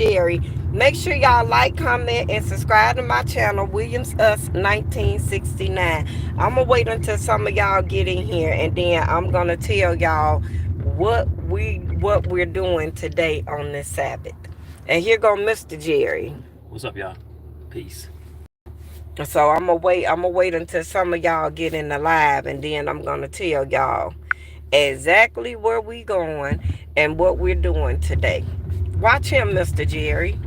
Jerry. Make sure y'all like, comment, and subscribe to my channel, Williams Us 1969. I'm gonna wait until some of y'all get in here, and then I'm gonna tell y'all what we're doing today on this Sabbath. And here go Mr. Jerry. What's up, y'all? Peace. So I'm gonna wait until some of y'all get in the live, and then I'm gonna tell y'all exactly where we going and what we're doing today. Watch him, Mr. Jerry.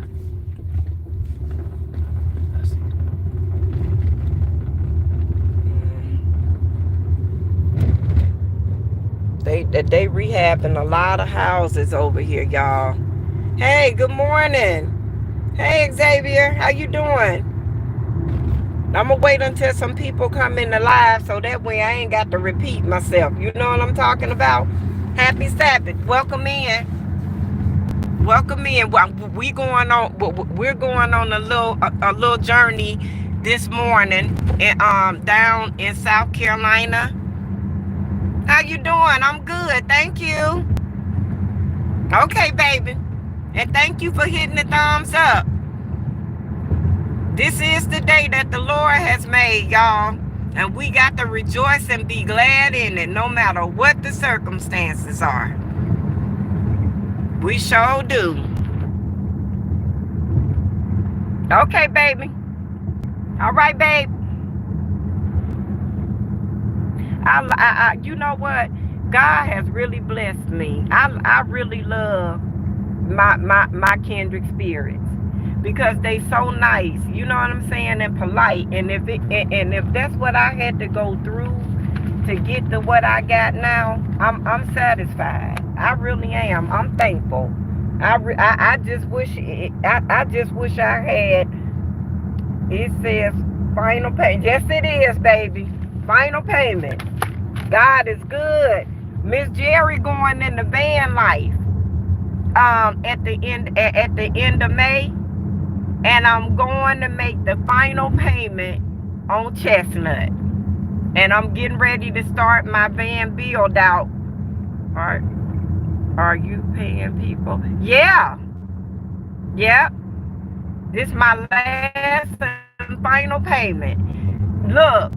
They rehabbing a lot of houses over here, y'all. Hey, good morning. Hey, Xavier, how you doing? I'm gonna wait until some people come in the live so that way I ain't got to repeat myself. You know what I'm talking about? Happy Sabbath. Welcome in. Welcome in. We're going on a little journey this morning down in South Carolina. How you doing? I'm good, thank you. Okay, baby. And thank you for hitting the thumbs up. This is the day that the Lord has made, y'all. And we got to rejoice and be glad in it, no matter what the circumstances are. We sure do. Okay, baby. All right, babe. You know what? God has really blessed me. I really love my kindred spirits because they so nice. You know what I'm saying? And polite. And if that's what I had to go through to get to what I got now, I'm satisfied. I really am. I'm thankful. I just wish I had. It says final payment. Yes, it is, baby. Final payment. God is good. Miss Jerry going in the van life at the end of May, and I'm going to make the final payment on Chestnut, and I'm getting ready to start my van build out. Are you paying people? Yeah. Yep. This is my last and final payment. Look,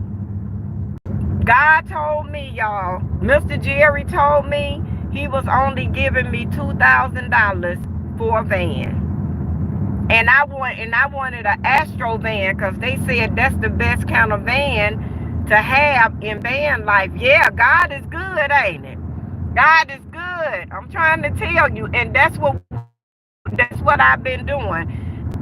God told me, y'all, Mr. Jerry told me he was only giving me $2,000 for a van. And I wanted an ASTRO van because they said that's the best kind of van to have in van life. Yeah, God is good, ain't it? God is good. I'm trying to tell you, and that's what I've been doing.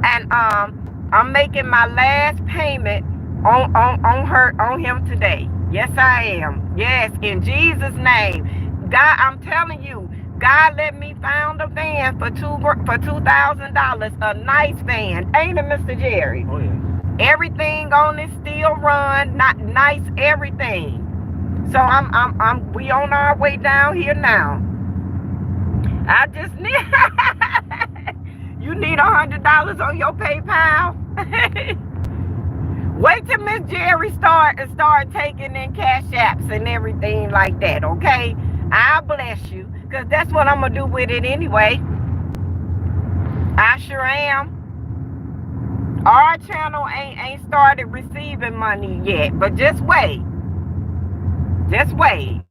And I'm making my last payment on him today. Yes, I am. Yes, in Jesus' name. God, I'm telling you, God let me find a van for $2,000, a nice van. Ain't it, Mr. Jerry? Oh, yeah. Everything on it still run, not nice, everything. So we on our way down here now. I just need you need $100 on your PayPal. Wait till Miss Jerry start taking in cash apps and everything like that, okay? I'll bless you, because that's what I'm going to do with it anyway. I sure am. Our channel ain't started receiving money yet, but just wait. Just wait.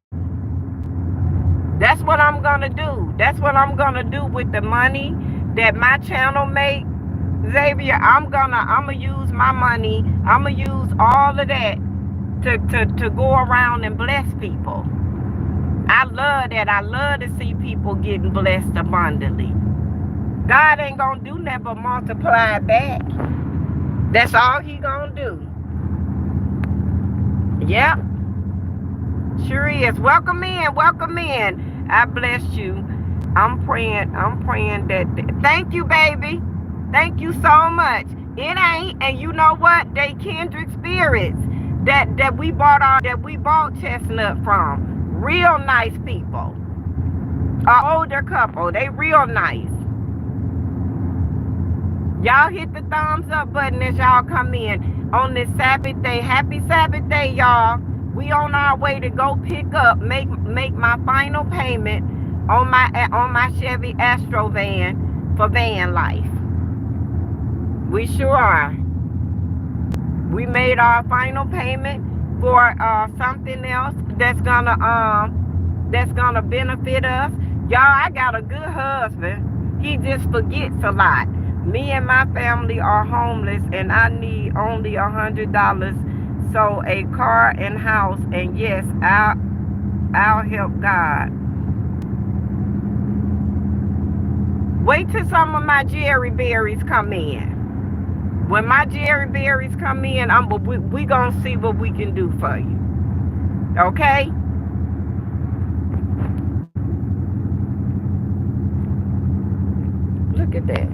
That's what I'm going to do. That's what I'm going to do with the money that my channel make. Xavier, I'm gonna use my money. I'm gonna use all of that to go around and bless people. I love that. I love to see people getting blessed abundantly. God ain't gonna do nothing but multiply it back. That's all he gonna do. Yep. Sure is. Welcome in. Welcome in. I bless you. I'm praying that. Thank you, baby. Thank you so much. It ain't, and you know what? They kindred spirits that we bought Chestnut from. Real nice people. An older couple. They real nice. Y'all hit the thumbs up button as y'all come in on this Sabbath day. Happy Sabbath day, y'all. We on our way to go pick up, make my final payment on my Chevy Astro van for van life. We sure are. We made our final payment for something else that's gonna benefit us. Y'all, I got a good husband. He just forgets a lot. Me and my family are homeless, and I need only $100. So a car and house, and yes, I'll help God. Wait till some of my Jerry berries come in. When my Jerry berries come in, we gonna see what we can do for you. Okay? Look at that.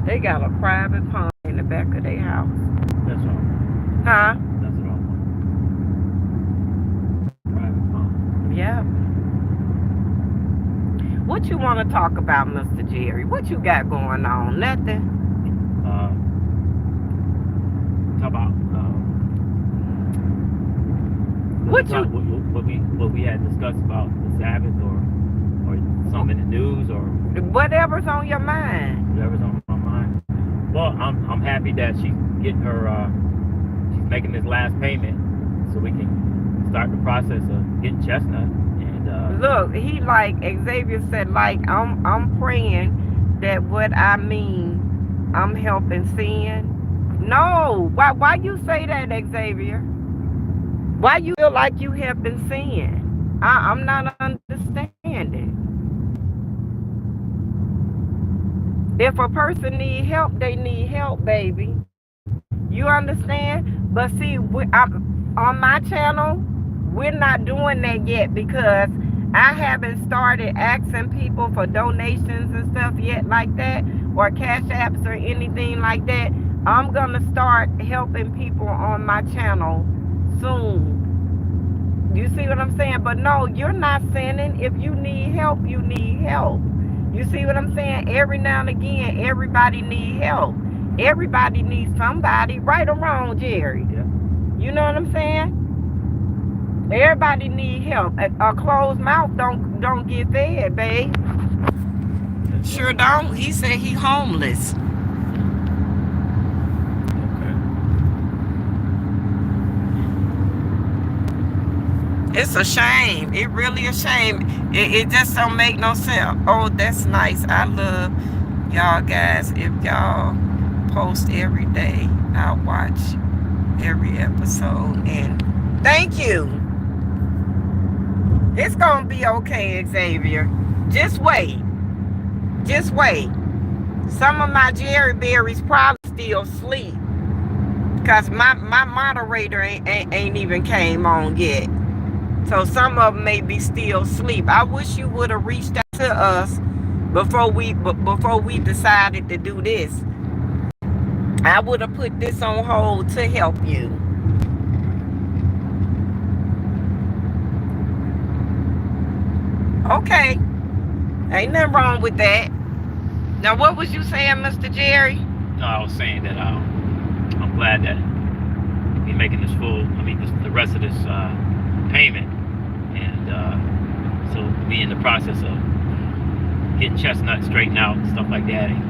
They got a private pond in the back of their house. That's all. Huh? That's all. Private pond. Yeah. What you want to talk about, Mr. Jerry? What you got going on? Nothing? Talk about what we had discussed about the Sabbath or something in the news or whatever's on your mind. Whatever's on my mind. Well, I'm happy that she's getting her she's making this last payment so we can start the process of getting Chestnut. And look, he like Xavier said, like I'm praying that what I mean I'm helping sin. No, why you say that, Xavier? Why you feel like you helping sin? I'm not understanding. If a person need help, they need help, baby. You understand? But see, on my channel, we're not doing that yet because I haven't started asking people for donations and stuff yet like that, or cash apps or anything like that. I'm gonna start helping people on my channel soon. You see what I'm saying? But no, you're not sinning. If you need help, you need help. You see what I'm saying? Every now and again, everybody needs help. Everybody needs somebody, right or wrong, Jerry. Yeah. You know what I'm saying? Everybody needs help. A closed mouth don't get fed, babe. Sure don't. He said he homeless. It's a shame. It really a shame. It just don't make no sense. Oh, that's nice. I love y'all guys. If y'all post every day, I'll watch every episode. And thank you. It's gonna be okay, Xavier. Just wait. Just wait. Some of my Jerry berries probably still sleep. Cause my moderator ain't even came on yet. So some of them may be still asleep. I wish you would have reached out to us before we decided to do this. I would have put this on hold to help you. Okay. Ain't nothing wrong with that. Now, what was you saying, Mr. Jerry? No, I was saying that I'm glad that we're making this the rest of this payment. And so we in the process of getting Chestnut straightened out and stuff like that, and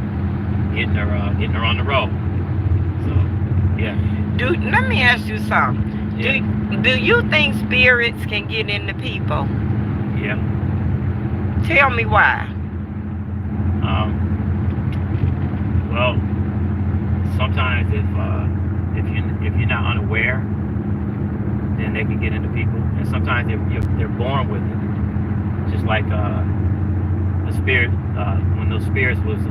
getting her on the road. So yeah. Let me ask you something. Yeah. Do you think spirits can get into people? Yeah. Tell me why. Well, sometimes if you're not unaware, then they can get into people, and sometimes they're born with it. Just like the spirit, when those spirits was,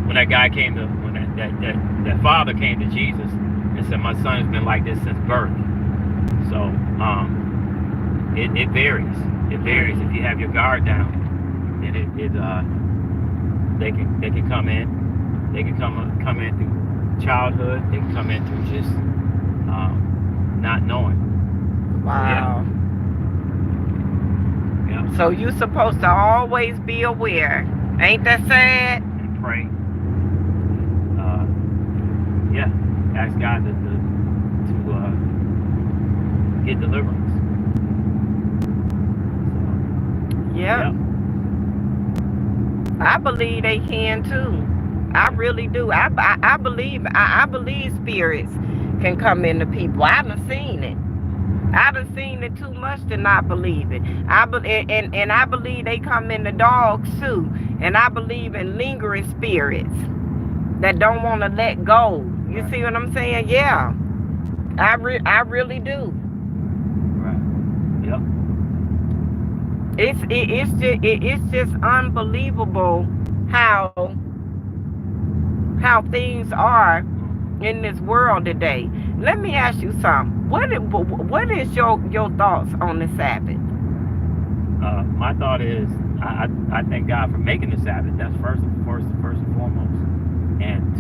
when that guy came to, when that father came to Jesus and said, "My son has been like this since birth." So it varies. It varies. If you have your guard down, then they can come in. They can come in through childhood. They can come in through just not knowing. Wow. Yeah. So you're supposed to always be aware. Ain't that sad? And pray. Yeah. Ask God to get deliverance. Yeah. I believe they can too. I really do. I believe I believe spirits can come into people. I done seen it. I done seen it too much to not believe it. And I believe they come in the dogs too. And I believe in lingering spirits that don't want to let go. You see what I'm saying? Yeah. I really do. Right. Yep. It's just unbelievable how things are in this world today. Let me ask you something. What is your thoughts on the Sabbath? My thought is, I thank God for making the Sabbath. That's first and foremost. And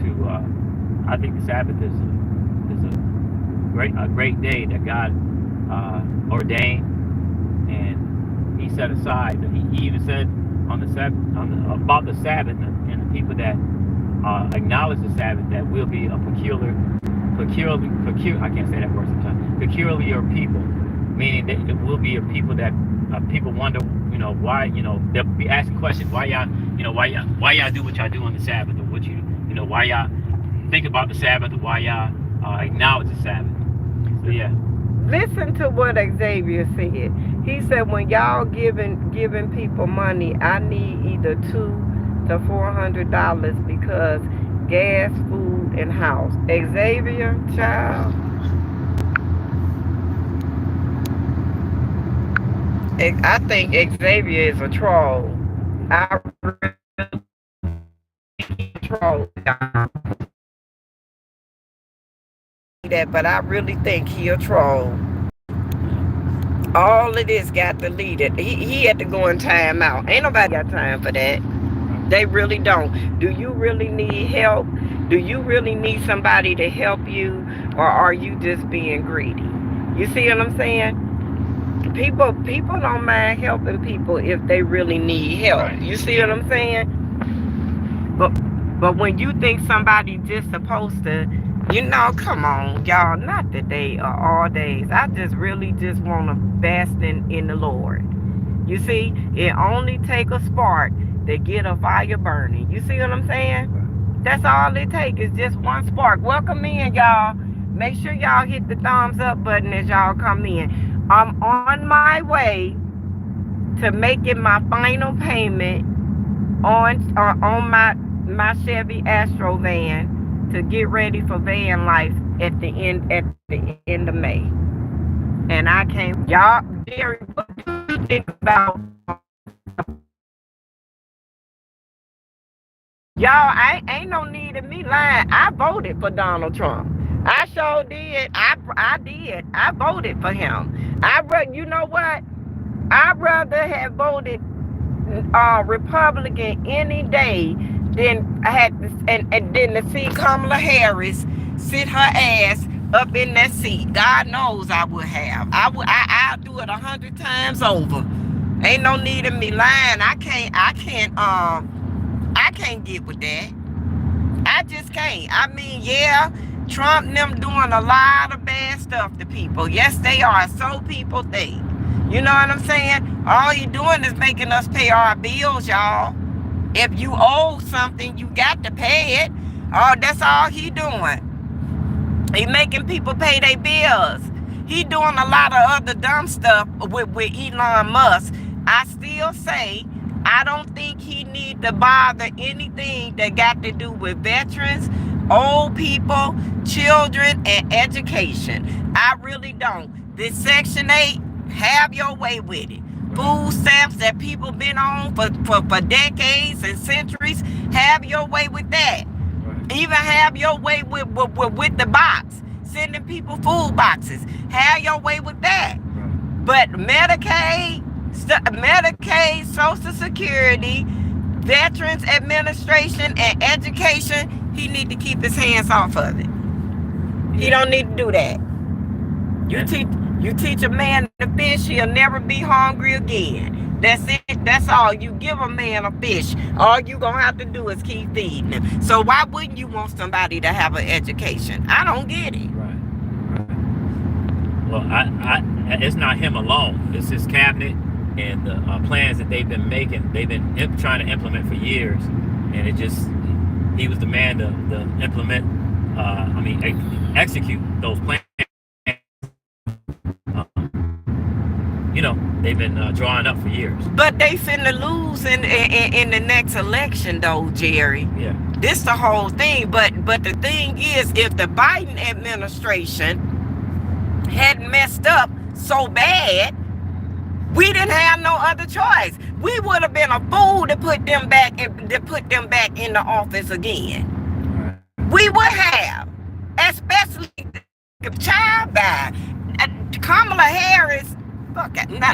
I think the Sabbath is a great day that God ordained, and He set aside. He even said on the Sabbath, about the Sabbath, and the people that acknowledge the Sabbath, that will be a peculiar. I can't say that word sometimes. Peculiar people, meaning that it will be a people that people wonder, why, they'll be asking questions, why y'all do what y'all do on the Sabbath, or what why y'all think about the Sabbath, or why y'all acknowledge the Sabbath. So yeah. Listen to what Xavier said. He said, when y'all giving people money, I need either $200 to $400 because gas, food, and house. Xavier, child. I think Xavier is a troll. I really troll that, but I really think he a troll. All of this got deleted. He had to go in time out. Ain't nobody got time for that. They really don't. Do you really need help? Do you really need somebody to help you? Or are you just being greedy? You see what I'm saying? People don't mind helping people if they really need help. Right. You see what I'm saying? But when you think somebody just supposed to, come on, y'all, not today or all days. I just really just want to bask in the Lord. You see, it only take a spark to get a fire burning. You see what I'm saying? That's all it takes is just one spark. Welcome in, y'all. Make sure y'all hit the thumbs up button as y'all come in. I'm on my way to making my final payment on my Chevy Astro van to get ready for van life at the end of May. And I came, y'all, Derry, what do you think about? Y'all, I ain't no need of me lying. I voted for Donald Trump. I sure did. I did. I voted for him. You know what? I'd rather have voted Republican any day than to see Kamala Harris sit her ass up in that seat. God knows I would have. I'll do it 100 times over. Ain't no need of me lying. I can't get with that. I just can't. I mean, yeah, Trump and them doing a lot of bad stuff to people. Yes, they are. So people think. You know what I'm saying? All you doing is making us pay our bills, y'all. If you owe something, you got to pay it. Oh, that's all he doing. He making people pay their bills. He doing a lot of other dumb stuff with Elon Musk. I still say, I don't think he need to bother anything that got to do with veterans, old people, children, and education. I really don't. This Section 8, have your way with it. Food stamps that people been on for decades and centuries, have your way with that. Right. Even have your way with the box, sending people food boxes. Have your way with that. Right. But Medicaid, Social Security, Veterans Administration, and education, he need to keep his hands off of it. He don't need to do that. You teach a man to fish, he'll never be hungry again. That's it. That's all. You give a man a fish, all you gonna have to do is keep feeding him. So why wouldn't you want somebody to have an education? I don't get it. Right. Well, it's not him alone. It's his cabinet and the plans that they've been making. They've been trying to implement for years, and he was the man to implement, execute those plans. You know, they've been drawing up for years. But they finna lose in the next election, though, Jerry. Yeah. This the whole thing. But the thing is, if the Biden administration hadn't messed up so bad, we didn't have no other choice. We would have been a fool to put them back in the office again. Right. We would have, especially if child died. Kamala Harris. Okay, no,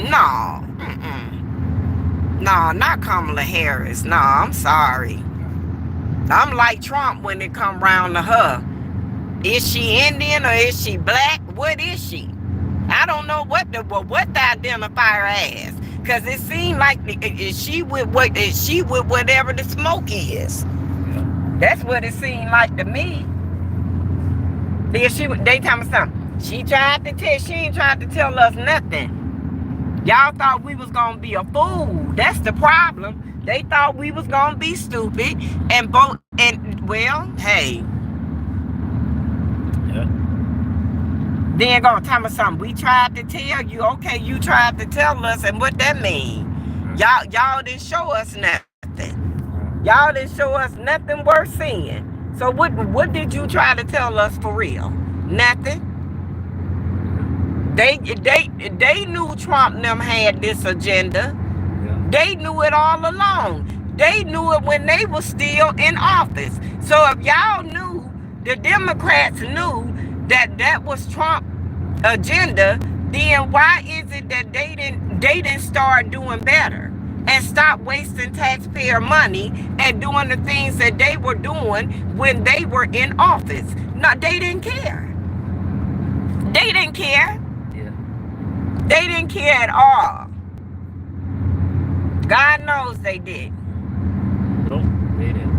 not Kamala Harris. No, I'm sorry. I'm like Trump when it come round to her. Is she Indian or is she black? What is she? I don't know what to identify her as, because it seemed like is she with whatever the smoke is. Yeah. That's what it seemed like to me. They tell me something. She ain't tried to tell us nothing. Y'all thought we was gonna be a fool. That's the problem. They thought we was gonna be stupid and vote. And well, hey. Yeah. Then gonna tell me something. We tried to tell you. Okay, you tried to tell us, and what that mean? Y'all didn't show us nothing. Y'all didn't show us nothing worth seeing. So what did you try to tell us for real? Nothing. They knew Trump and them had this agenda. Yeah. They knew it all along. They knew it when they were still in office. So if y'all knew, the Democrats knew that was Trump's agenda, then why is it that they didn't start doing better and stop wasting taxpayer money and doing the things that they were doing when they were in office? No, they didn't care. They didn't care. They didn't care at all. God knows they did. No, they didn't.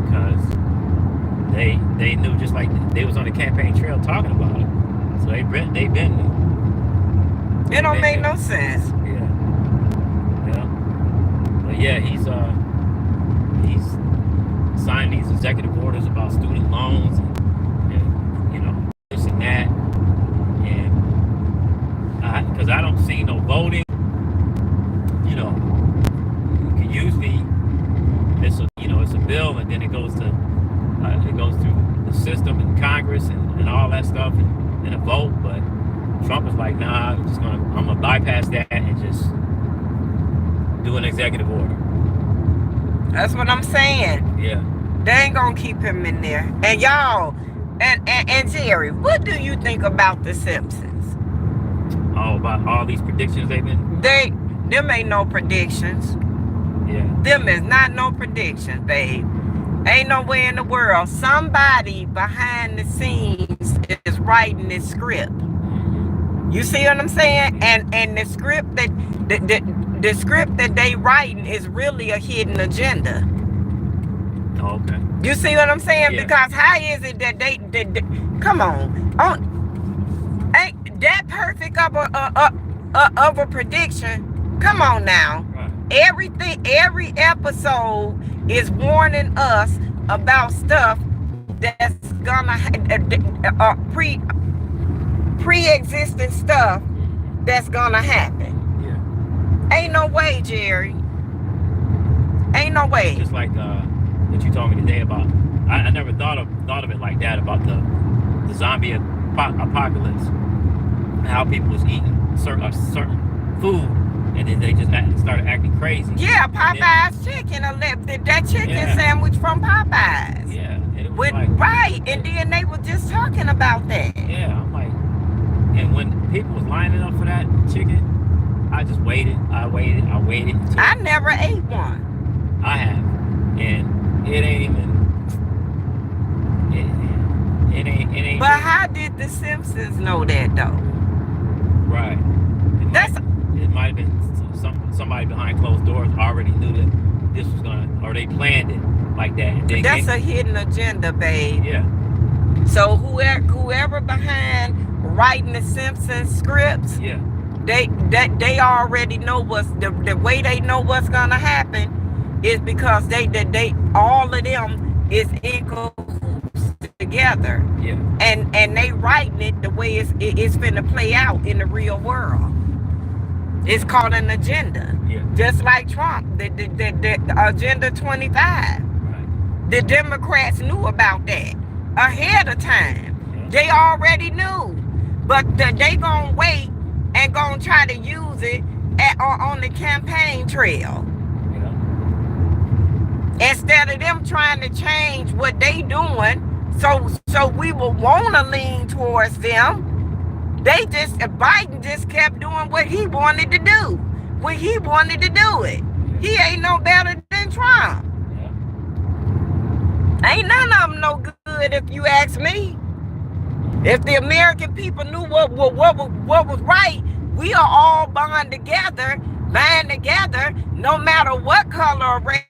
Because they knew, just like they was on the campaign trail talking about it. So they been knew. It don't make no sense. Yeah. But yeah, he's signed these executive orders about student loans and you know, this and that. Because I don't see no voting. You know, you can usually it's a bill, and then it goes through the system and Congress and all that stuff, and a vote. But Trump is like, nah, I'm gonna bypass that and just do an executive order. That's what I'm saying. Yeah. They ain't gonna keep him in there. And y'all, and Jerry, what do you think about the Simpsons? Oh, about all these predictions they've been. Them ain't no predictions. Yeah. Them is not no predictions, babe. Ain't no way in the world. Somebody behind the scenes is writing this script. You see what I'm saying? And the script the script that they writing is really a hidden agenda. Oh, okay. You see what I'm saying? Yeah. Because how is it that they come on, ain't that perfect of a prediction? Come on now. Right. Every episode is warning us about stuff that's gonna pre-existing stuff that's gonna happen. Yeah. Ain't no way, Jerry. Ain't no way. Just like what you told me today about, I never thought of it like that, about the zombie apocalypse, and how people was eating certain food, and then they just started acting crazy. Yeah, Popeye's chicken. That chicken sandwich from Popeye's. Yeah, and it was right, and then they were just talking about that. Yeah, I'm like, and when people was lining up for that chicken, I just waited. I waited. I never ate one. I have, and it ain't even. It ain't. But how did the Simpsons know that though? Right. It might have been somebody behind closed doors already knew that this was gonna, or they planned it like that. That's a hidden agenda, babe. Yeah. So whoever behind writing the Simpsons scripts, they already know what's the way they know what's gonna happen is because they all of them is in cahoots together. Yeah. And they writing it the way it's finna play out in the real world. It's called an agenda. Yeah. Just like Trump, the Agenda 25. Right. The Democrats knew about that ahead of time. Yeah. They already knew. But they gonna wait and gonna try to use it on the campaign trail. Yeah. Instead of them trying to change what they doing, so we will wanna lean towards them. Biden just kept doing what he wanted to do. When he wanted to do it. He ain't no better than Trump. Yeah. Ain't none of them no good if you ask me. If the American people knew what was right, we are all bond together, no matter what color or race.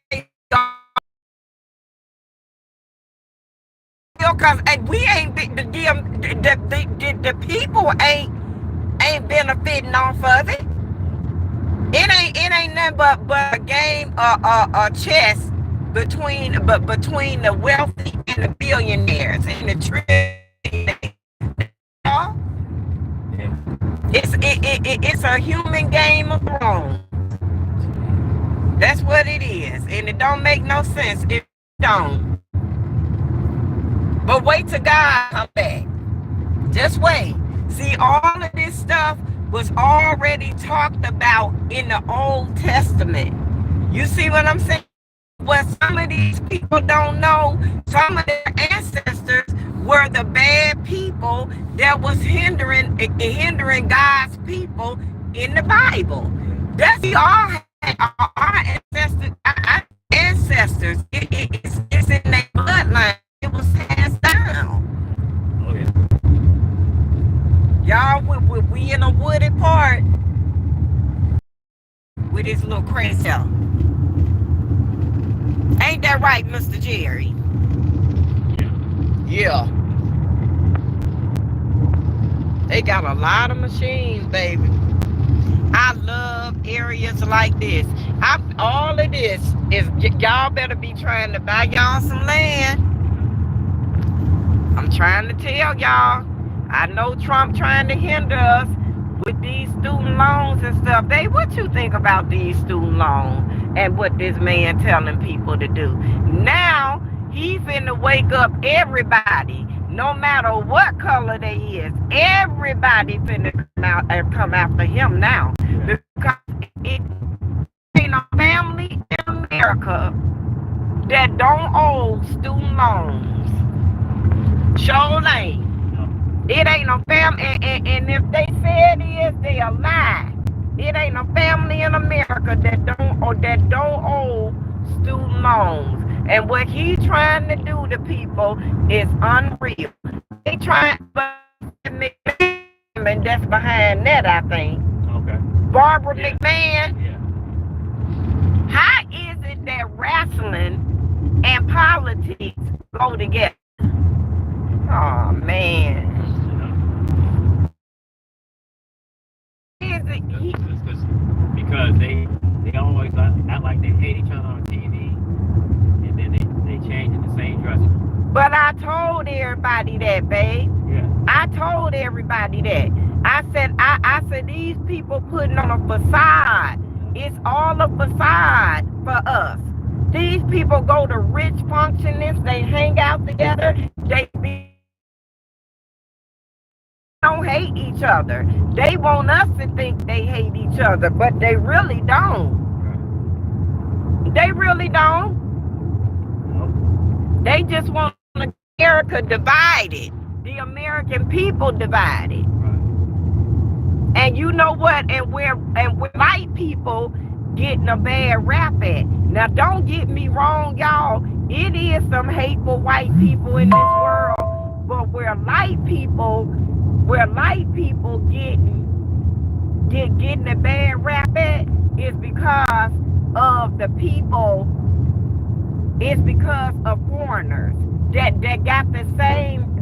Because we ain't the people ain't benefiting off of it. It ain't nothing but a game chess between the wealthy and the billionaires and the trillionaires. It's a human game of thrones. That's what it is, and it don't make no sense if it don't. But wait till God come back. Just wait. See, all of this stuff was already talked about in the Old Testament. You see what I'm saying? What some of these people don't know, some of their ancestors were the bad people that was hindering God's people in the Bible. That's our ancestors. It's in their bloodline. It was passed down. Oh Y'all, yeah. we in a wooded part with this little crazy out. Ain't that right, Mr. Jerry? Yeah. They got a lot of machines, baby. I love areas like this. All of this is, y'all better be trying to buy y'all some land. I'm trying to tell y'all. I know Trump trying to hinder us with these student loans and stuff. Babe, what you think about these student loans and what this man telling people to do? Now, he finna wake up everybody, no matter what color they is. Everybody finna come after him now. Because it ain't no family in America that don't owe student loans. Sure ain't. It ain't no family, and if they say it is, they a lie. It ain't no family in America that don't owe student loans. And what he trying to do to people is unreal. They trying, but McMahon that's behind that, I think. Okay. Barbara Yeah. McMahon. Yeah. How is it that wrestling and politics go together? Oh man. Because they always act like they hate each other on TV, and then they change in the same dressing. But I told everybody that, babe. Yeah. I told everybody that. I said these people putting on a facade. It's all a facade for us. These people go to rich functions, they hang out together, they don't hate each other. They want us to think they hate each other, but they really don't. They really don't. They just want America divided. The American people divided. And you know what? And where white people getting a bad rap at. Now don't get me wrong, y'all. It is some hateful white people in this world. But where light people getting a bad rap at is because of the people. It's because of foreigners that got the same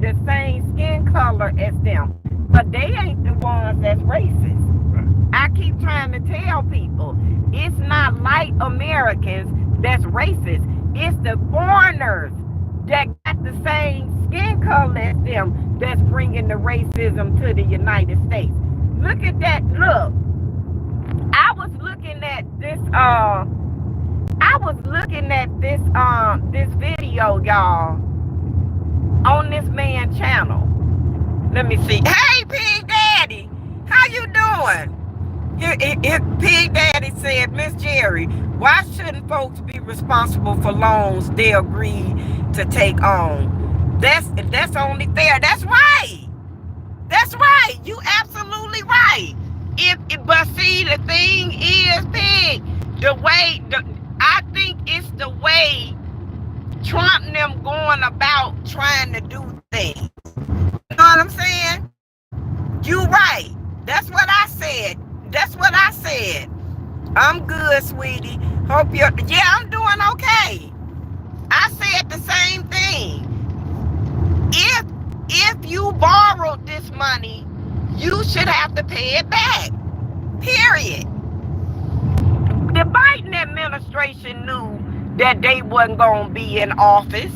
skin color as them. But they ain't the ones that's racist. Right. I keep trying to tell people, it's not like Americans that's racist. It's the foreigners that got the same skin color as them that's bringing the racism to the United States. Look at that. Look, I was looking at this. This video, y'all, on this man's channel. Let me see. Hey, Pig Daddy, how you doing? Pig Daddy said, Miss Jerry, why shouldn't folks be responsible for loans they agree to take on? That's only fair. That's right. That's right. You absolutely right. But see, the thing is, Pig, I think it's the way Trump and them going about trying to do things. You know what I'm saying? You right. That's what I said. I'm good, sweetie. Hope you're, yeah, I'm doing okay. I said the same thing. If you borrowed this money, you should have to pay it back. Period. The Biden administration knew that they wasn't going to be in office.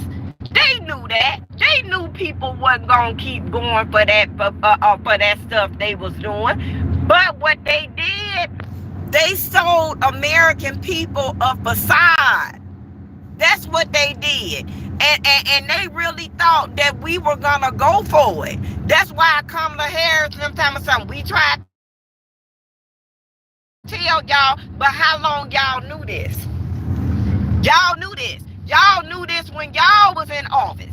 They knew that. They knew people wasn't going to keep going for that stuff they was doing. But what they did, they sold American people a facade. That's what they did. And they really thought that we were going to go for it. That's why Kamala Harris, sometimes we tried to tell y'all, but how long y'all knew this? Y'all knew this. Y'all knew this when y'all was in office.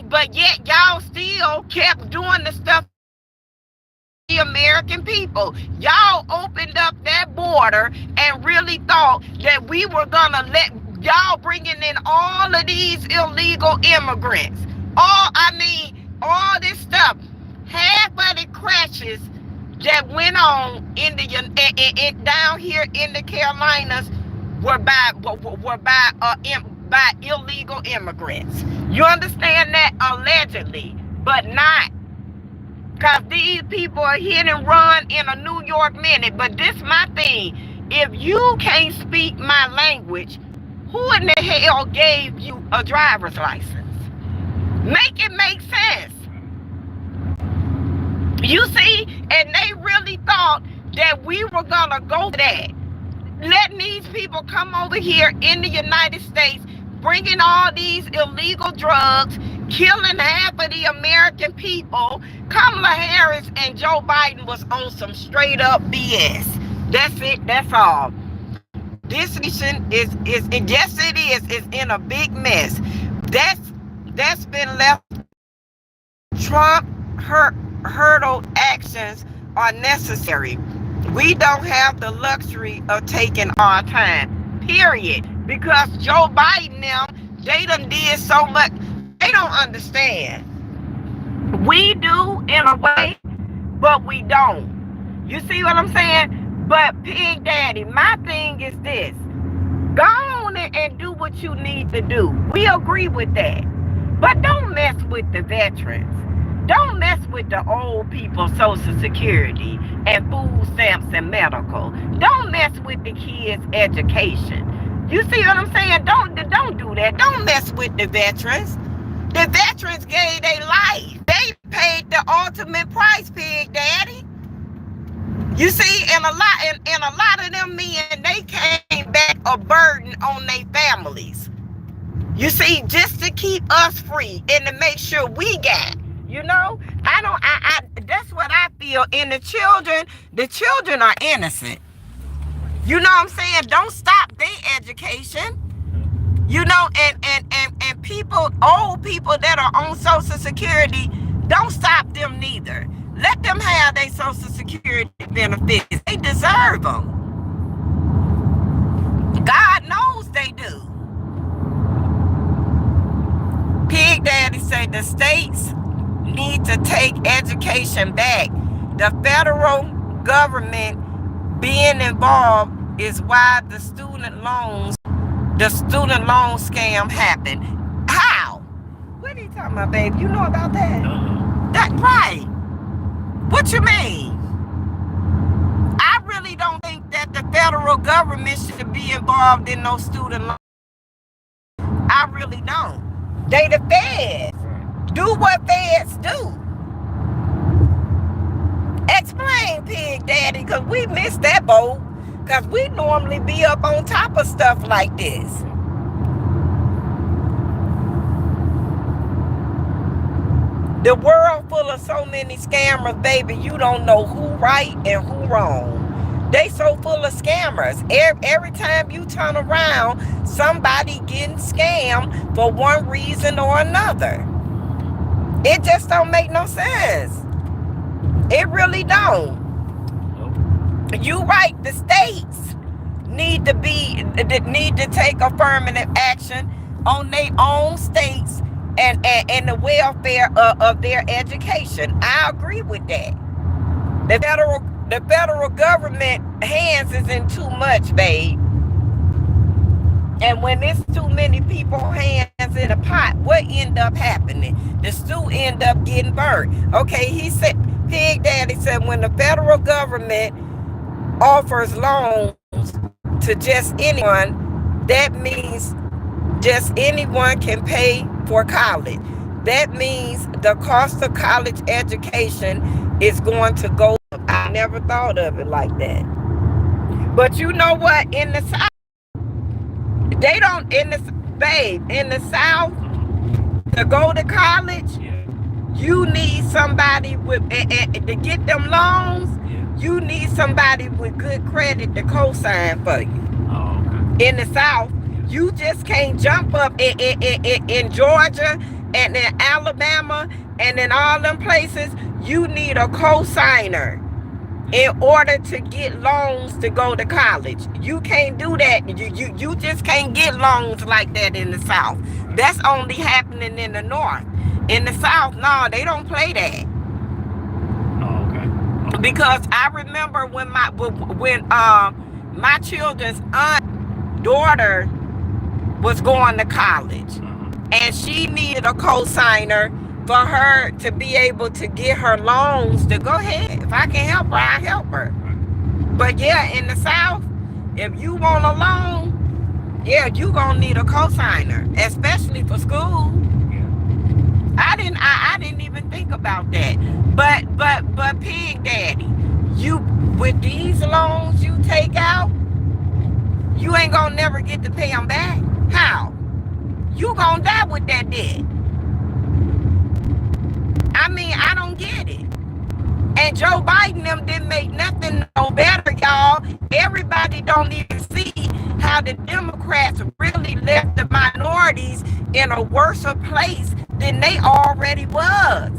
But yet y'all still kept doing the stuff the American people. Y'all opened up that border and really thought that we were gonna let y'all bringing in all of these illegal immigrants. All this stuff. Half of the crashes that went on in the down here in the Carolinas were by illegal immigrants. You understand that? Allegedly, but not. Because these people are hit and run in a New York minute. But this my thing. If you can't speak my language, who in the hell gave you a driver's license? Make it make sense. You see? And they really thought that we were going to go to that. Letting these people come over here in the United States, bringing all these illegal drugs, killing half of the American people. Kamala Harris and Joe Biden was on some straight up BS. That's it. That's all. This nation is yes it is in a big mess. That's been left. Trump hurdle actions are necessary. We don't have the luxury of taking our time. Period. Because Joe Biden them, they done did so much. They don't understand. We do in a way, but we don't. You see what I'm saying? But Pig Daddy, my thing is this. Go on and do what you need to do. We agree with that. But don't mess with the veterans. Don't mess with the old people Social Security and food stamps and medical. Don't mess with the kids' education. You see what I'm saying? Don't do that. Don't mess with the veterans. The veterans gave their life. They paid the ultimate price, Pig Daddy. You see, and a lot of them men, they came back a burden on their families. You see, just to keep us free and to make sure we got. You know, that's what I feel. And the children are innocent. You know what I'm saying? Don't stop their education. You know, and people, old people that are on Social Security, don't stop them neither. Let them have their Social Security benefits. They deserve them. God knows they do. Pig Daddy said the states need to take education back. The federal government being involved is why the student loan scam happened. How? What are you talking about, babe? You know about that? That's right. What you mean? I really don't think that that the federal government should be involved in no student loan. I really don't. They the feds. Do what feds do. Explain, Pig Daddy, because we missed that boat. Because we normally be up on top of stuff like this. The world full of so many scammers, baby, you don't know who right and who wrong. They so full of scammers. Every time you turn around, somebody getting scammed for one reason or another. It just don't make no sense. It really don't. You right, the states need to take affirmative action on their own states and the welfare of their education. I agree with that. The federal government hands is in too much, babe. And when there's too many people hands in a pot, what end up happening? The stew end up getting burnt. Okay, he said, Pig Daddy said, when the federal government offers loans to just anyone, that means just anyone can pay for college. That means the cost of college education is going to go up. I never thought of it like that. But you know what? In the South, they don't, in the South, to go to college, you need somebody with, to get them loans, you need somebody with good credit to co-sign for you. Oh, okay. In the South, you just can't jump up in Georgia and in Alabama and in all them places. You need a co-signer in order to get loans to go to college. You can't do that. You just can't get loans like that in the South. That's only happening in the North. In the South, no, they don't play that. Oh, okay. Because I remember when my children's daughter was going to college, and she needed a co-signer for her to be able to get her loans to go ahead. If I can help her, I'll help her. But yeah, in the South, if you want a loan, yeah, you gonna need a co-signer, especially for school. I didn't even think about that. But Pig Daddy, you with these loans you take out, you ain't gonna never get to pay them back. How? You gonna die with that debt. I mean, I don't get it. And Joe Biden them didn't make nothing no better, y'all. Everybody don't even see how the Democrats really left the minorities in a worse place than they already was.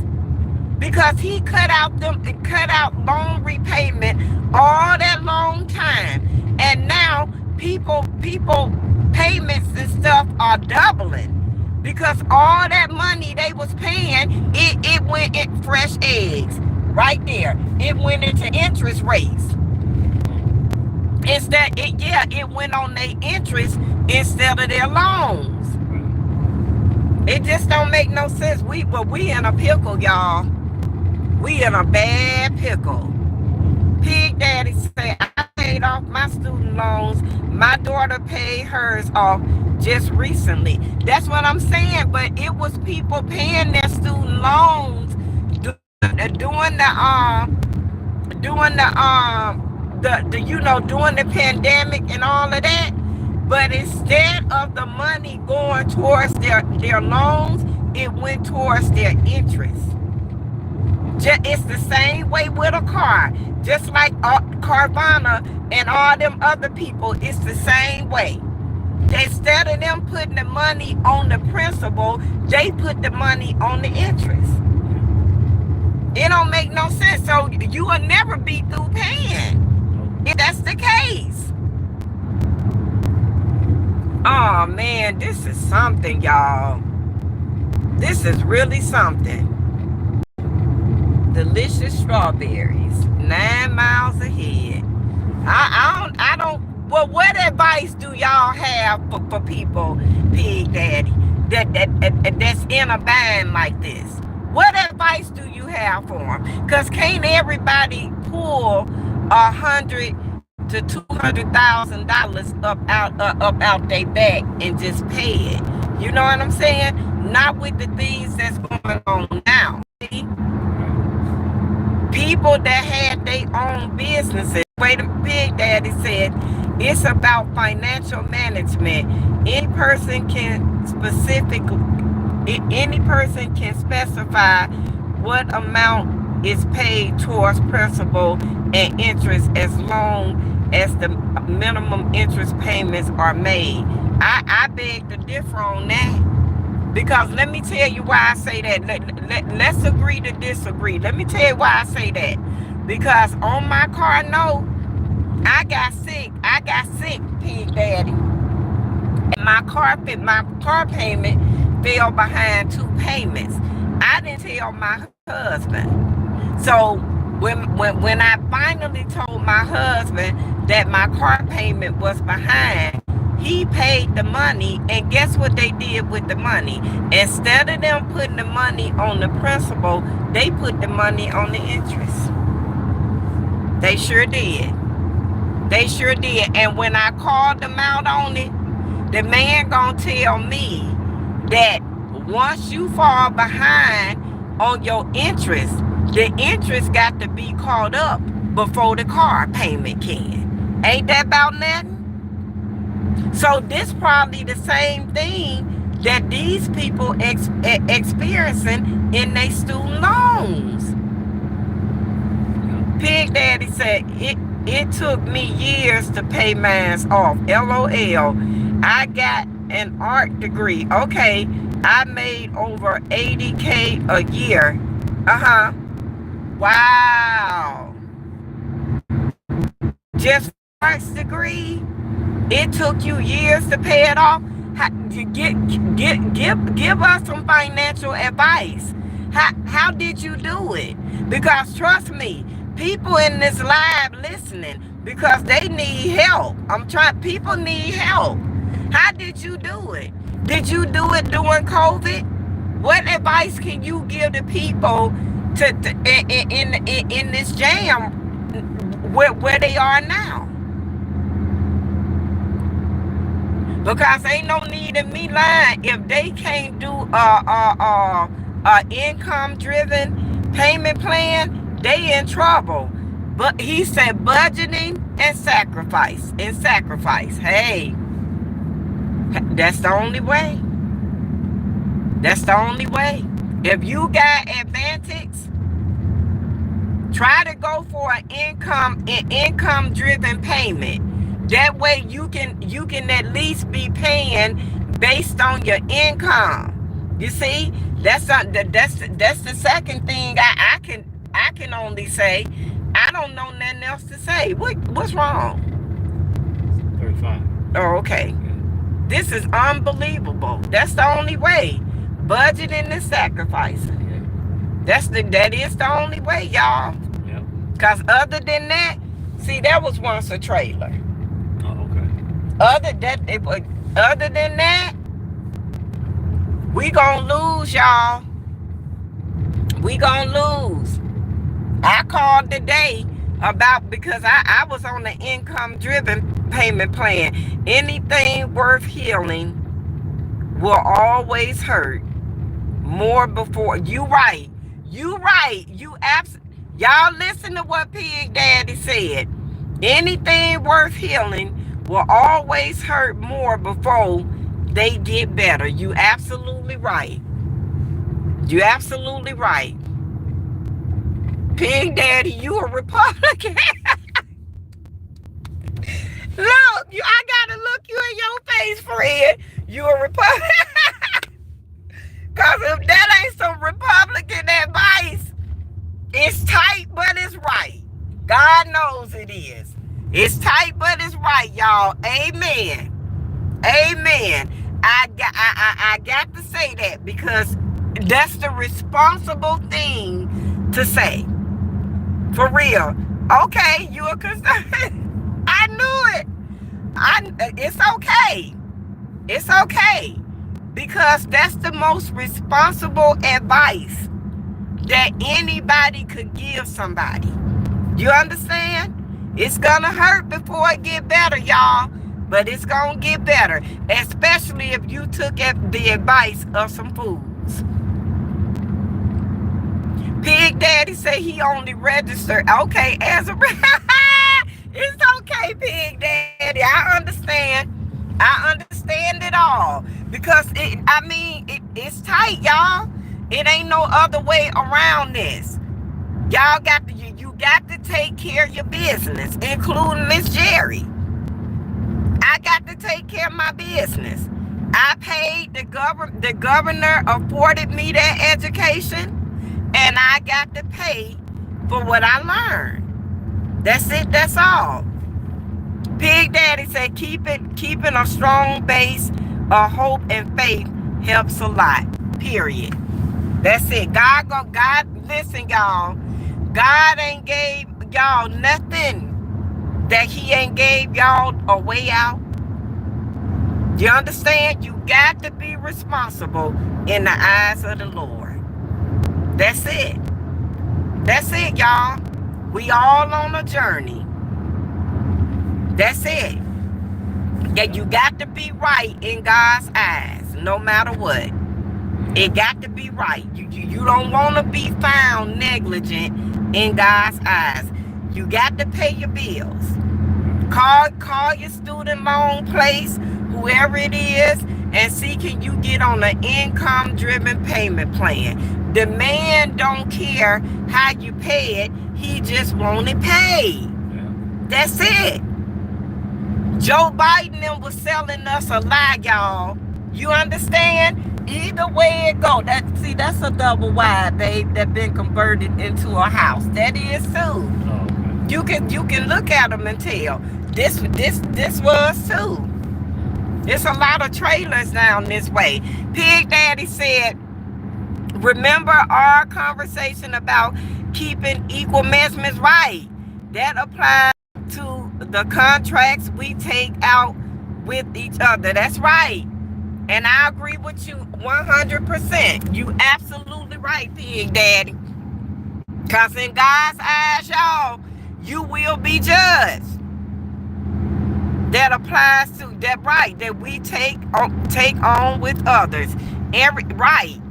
Because he cut out loan repayment all that long time. And now people payments and stuff are doubling. Because all that money they was paying, it went in fresh eggs. Right there. It went into interest rates. It went on their interest instead of their loans. It just don't make no sense. We in a pickle, y'all. We in a bad pickle. Pig Daddy said, I paid off my student loans. My daughter paid hers off just recently. That's what I'm saying. But it was people paying their student loans during the pandemic and all of that. But instead of the money going towards their loans, it went towards their interest. It's the same way with a car. Just like Carvana and all them other people, it's the same way. Instead of them putting the money on the principal, they put the money on the interest. It don't make no sense. So you will never be through paying if that's the case. Oh man, this is something, y'all. This is really something. Delicious strawberries, 9 miles ahead. I don't. Well, what advice do y'all have for people, Pig Daddy, that's in a bind like this? What advice do you have for them? Because can't everybody pull $100 to $200,000 up out their back and just pay it. You know what I'm saying? Not with the things that's going on now. See? People that had their own businesses. Wait, Big Daddy said it's about financial management. Any person can specify what amount is paid towards principal and interest as long as the minimum interest payments are made. I beg to differ on that. Because let me tell you why I say that. Let's agree to disagree. Let me tell you why I say that. Because on my car note, I got sick, Pig Daddy. And my car payment fell behind 2 payments. I didn't tell my husband. So when I finally told my husband that my car payment was behind, he paid the money, and guess what they did with the money? Instead of them putting the money on the principal, they put the money on the interest. They sure did. They sure did. And when I called them out on it, the man gonna tell me that once you fall behind on your interest, the interest got to be caught up before the car payment can. Ain't that about nothing? So this probably the same thing that these people experiencing in their student loans. Pig Daddy said, it took me years to pay mine off. LOL. I got an art degree. Okay, I made over 80K a year. Wow. Just arts degree? It took you years to pay it off. Give us some financial advice. How did you do it? Because trust me, people in this live listening, because they need help. People need help. How did you do it? Did you do it during COVID? What advice can you give to people in this jam where they are now? Because ain't no need in me lying. If they can't do a income-driven payment plan, they in trouble. But he said budgeting and sacrifice. Hey, that's the only way. That's the only way. If you got advantage, try to go for an income-driven payment. That way you can at least be paying based on your income. You see, that's the second thing I can only say. I don't know nothing else to say. What's wrong? 35. Oh, okay. This is unbelievable. That's the only way. Budgeting and sacrificing. That is the only way, y'all. Yep. Cause other than that, see, that was once a trailer. Other than that, we gonna lose, y'all. We gonna lose. I called today because I was on the income-driven payment plan. Anything worth healing will always hurt more before. You right. Y'all listen to what Pig Daddy said. Anything worth healing will always hurt more before they get better. You absolutely right. You absolutely right. Pig Daddy, you a Republican. Look, I gotta look you in your face, friend. You a Republican. Cause if that ain't some Republican advice, it's tight, but it's right. God knows it is. It's tight, but it's right, y'all. Amen. Amen. I got to say that because that's the responsible thing to say. For real. Okay, you a conservative. I knew it. It's okay. It's okay. Because that's the most responsible advice that anybody could give somebody. You understand? It's gonna hurt before it get better, y'all. But it's gonna get better, especially if you took the advice of some fools. Big Daddy say he only registered. Okay, as a it's okay, Big Daddy. I understand. I understand it all because it's tight, y'all. It ain't no other way around this. Y'all got to you got to take care of your business, including Miss Jerry. I got to take care of my business. I paid the governor afforded me that education, and I got to pay for what I learned. That's it. That's all. Big Daddy said keeping a strong base of hope and faith helps a lot. Period. That's it. God, listen, y'all. God ain't gave y'all nothing that he ain't gave y'all a way out. You understand? You got to be responsible in the eyes of the Lord. That's it. That's it, y'all. We all on a journey. That's it. Yeah, you got to be right in God's eyes, no matter what. It got to be right. You don't want to be found negligent in God's eyes. You got to pay your bills. Call your student loan place, whoever it is, and see can you get on an income-driven payment plan. The man don't care how you pay it. He just want it paid. That's it. Joe Biden was selling us a lie, y'all. You understand? Either way it go. That's a double wide, babe, that been converted into a house. That is too. Oh, okay. You can look at them and tell. This was too. There's a lot of trailers down this way. Pig Daddy said, remember our conversation about keeping equal measurements right. That applies to the contracts we take out with each other. That's right. And I agree with you 100%. You absolutely right, Pig Daddy. Because in God's eyes, y'all, you will be judged. That applies to that right that we take on with others. Right.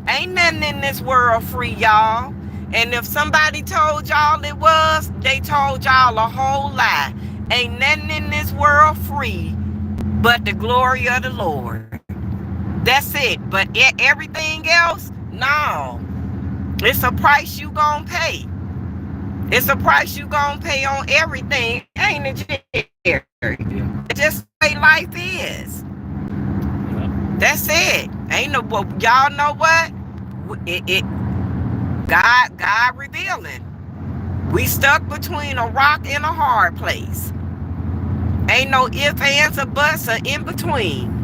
Ain't nothing in this world free, y'all. And if somebody told y'all it was, they told y'all a whole lie. Ain't nothing in this world free but the glory of the Lord. That's it. But everything else, no. It's a price you gonna pay. It's a price you gonna pay on everything, ain't it, Jerry? Yeah. Just the way life is. Yeah. That's it. Ain't no, y'all know what? God revealing. We stuck between a rock and a hard place. Ain't no ifs, ands, or buts or in between.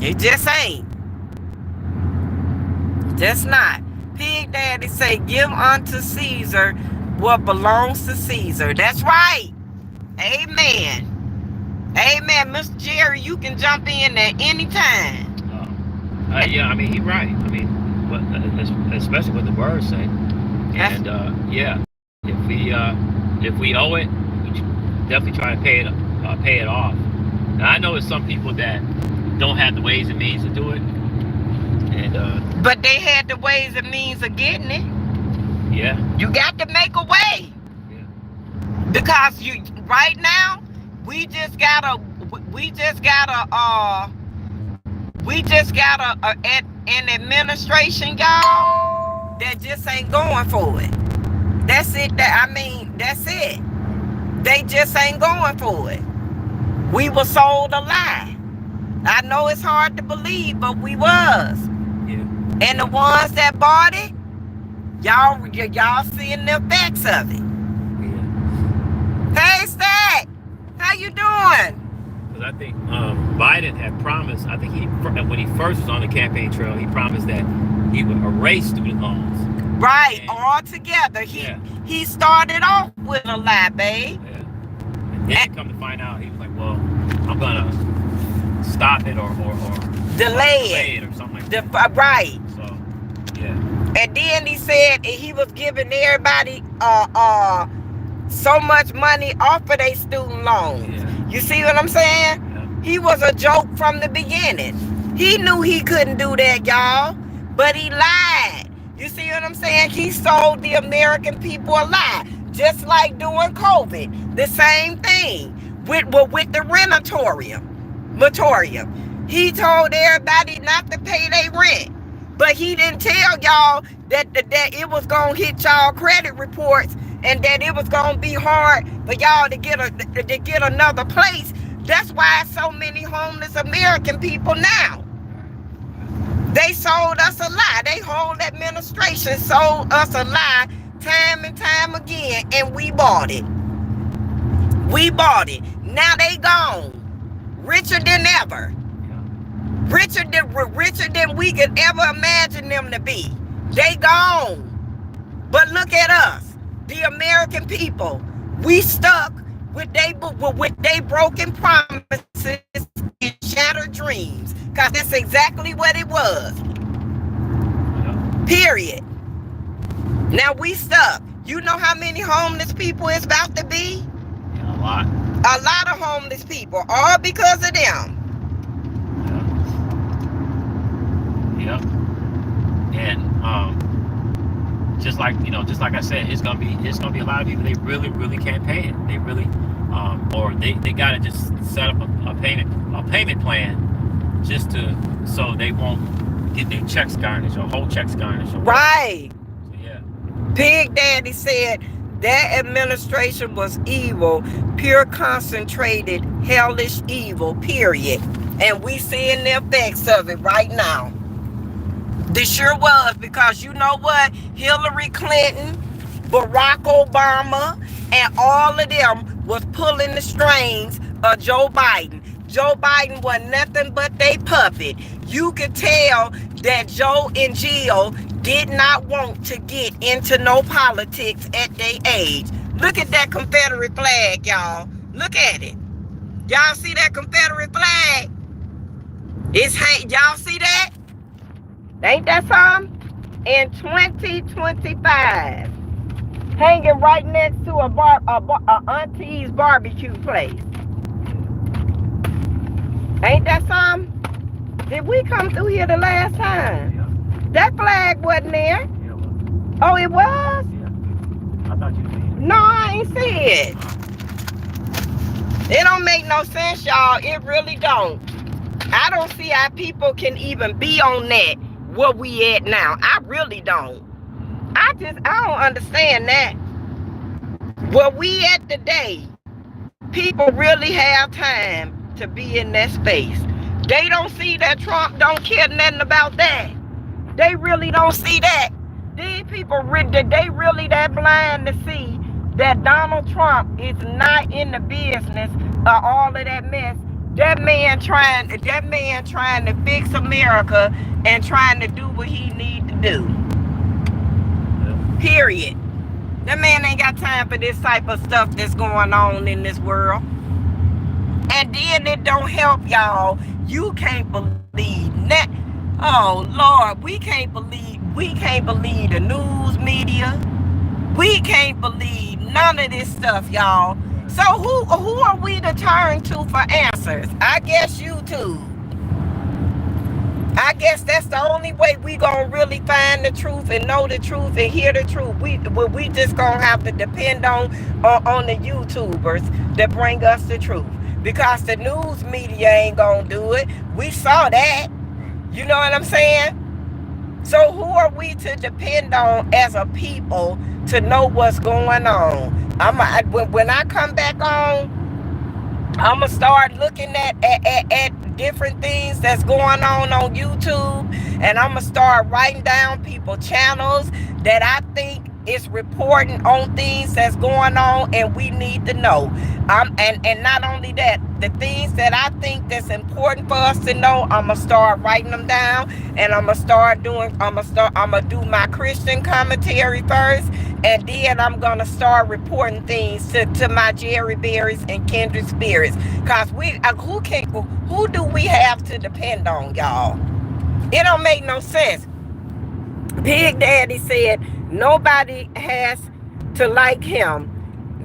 It just ain't. Just not. Pig Daddy say, give unto Caesar what belongs to Caesar. That's right. Amen. Amen. Mr. Jerry, you can jump in there anytime. Yeah, I mean, he's right. I mean, especially what the words say. And yeah, if we owe it, we definitely try to pay it off. Now I know there's some people that don't have the ways and means to do it, and but they had the ways and means of getting it. Yeah. You got to make a way. Yeah. Because right now we just got an administration, y'all, that just ain't going for it. That's it. That's it. They just ain't going for it. We were sold a lie. I know it's hard to believe, but we was. Yeah. And the ones that bought it, y'all seeing the effects of it. Yeah. Hey, Stack, how you doing? Because I think Biden had promised. I think when he first was on the campaign trail, he promised that he would erase student loans. Right, all together. He started off with a lie, babe. Yeah. And then come to find out, he was like, well, I'm gonna stop it or delay it or something like that. Right. So, yeah. And then he said he was giving everybody so much money off of their student loans. Yeah. You see what I'm saying? Yeah. He was a joke from the beginning. He knew he couldn't do that, y'all, but he lied. You see what I'm saying? He sold the American people a lie. Just like during COVID, the same thing with the rentatorium. He told everybody not to pay their rent, but he didn't tell y'all that it was gonna hit y'all credit reports and that it was gonna be hard for y'all to get another place. That's why so many homeless American people now. They sold us a lie. They whole administration sold us a lie time and time again, and we bought it. We bought it. Now they gone. Richer than ever. Richer than we could ever imagine them to be. They gone. But look at us, the American people. We stuck with they broken promises and shattered dreams. Because that's exactly what it was. Period. Now we stuck. You know how many homeless people it's about to be? Yeah, a lot. A lot of homeless people, all because of them. Yep. And just like I said, it's gonna be a lot of people. They really can't pay it. They really, or they gotta just set up a payment plan, just so they won't get their checks garnished or whole checks garnished. Right. So, yeah. Big Daddy said that administration was evil, pure concentrated, hellish evil, period. And we seeing the effects of it right now. This sure was, because you know what? Hillary Clinton, Barack Obama, and all of them was pulling the strings of Joe Biden. Joe Biden was nothing but they puppet. You could tell that Joe and Jill did not want to get into no politics at their age. Look at that Confederate flag, y'all. Look at it. Y'all see that Confederate flag? Y'all see that? Ain't that something? In 2025, hanging right next to a auntie's barbecue place. Ain't that something? Did we come through here the last time? Yeah. That flag wasn't there. Yeah, well, Oh, it was? yeah. I thought you'd seen it. No, I ain't see it. It don't make no sense, y'all. It really don't. I don't see how people can even be on that where we at now. I really don't. I don't understand that. Where we at today, people really have time to be in that space. They don't see that Trump don't care nothing about that. They really don't see that. These people, they really that blind to see that Donald Trump is not in the business of all of that mess. That man trying to fix America and trying to do what he need to do. Period. That man ain't got time for this type of stuff that's going on in this world. And then it don't help, y'all. You can't believe that. Oh Lord, we can't believe the news media. We can't believe none of this stuff, y'all. So who are we to turn to for answers? I guess YouTube. I guess that's the only way we gonna really find the truth and know the truth and hear the truth. We just gonna have to depend on the YouTubers that bring us the truth, because the news media ain't gonna do it. We saw that. You know what I'm saying? So who are we to depend on as a people to know what's going on? When I come back on, I'm going to start looking at different things that's going on YouTube, and I'm going to start writing down people's channels that I think is reporting on things that's going on and we need to know. And not only that, the things that I think that's important for us to know, I'm going to start writing them down, and I'm going to do my Christian commentary first, and then I'm going to start reporting things to my Jerry Berries and Kindred Spirits. Because who do we have to depend on, y'all? It don't make no sense. Big Daddy said nobody has to like him.